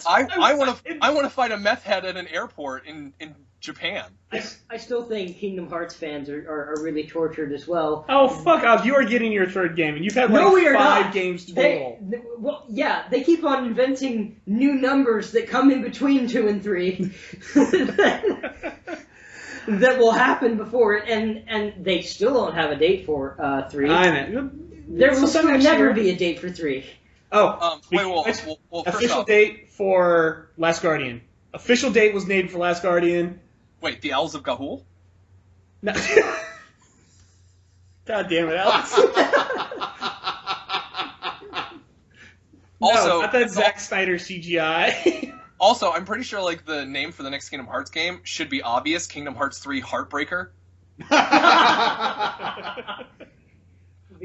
S4: I want to fight a meth head at an airport in Japan.
S2: I still think Kingdom Hearts fans are really tortured as well.
S1: Oh, fuck off. You are getting your third game, and you've had like 5 games total.
S2: They keep on inventing new numbers that come in between 2 and 3 that will happen before it, and they still don't have a date for 3.
S1: I know.
S2: There will never be a date for 3.
S1: Oh,
S4: well,
S1: official date for Last Guardian. Official date was named for Last Guardian.
S4: Wait, the Owls of Ga'Hoole?
S1: No. God damn it, Alex.
S4: Also,
S1: not that Zack Snyder CGI.
S4: Also, I'm pretty sure like the name for the next Kingdom Hearts game should be obvious: Kingdom Hearts 3 Heartbreaker.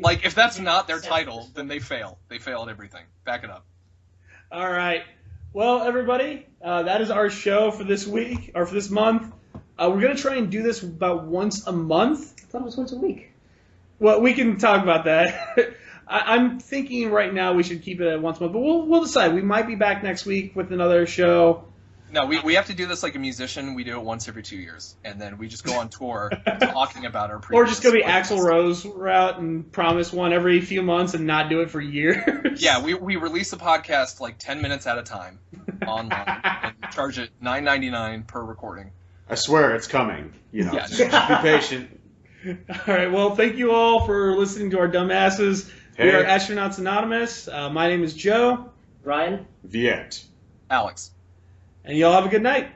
S4: Like, if that's not their title, then they fail. They fail at everything. Back it up.
S1: All right. Well, everybody, that is our show for this week, or for this month. We're going to try and do this about once a month.
S2: I thought it was once a week.
S1: Well, we can talk about that. I'm thinking right now we should keep it at once a month, but we'll decide. We might be back next week with another show.
S4: No, we have to do this like a musician. We do it once every 2 years, and then we just go on tour talking about our previous.
S1: Or just go the Axl Rose route and promise one every few months and not do it for years.
S4: Yeah, we release a podcast like 10 minutes at a time online and charge it $9.99 per recording.
S3: I swear it's coming.
S4: Yeah.
S3: Just be patient.
S1: All right. Well, thank you all for listening to our dumbasses.
S3: Hey.
S1: We are Astronauts Anonymous. My name is Joe.
S2: Brian?
S3: Viet.
S4: Alex.
S1: And y'all have a good night.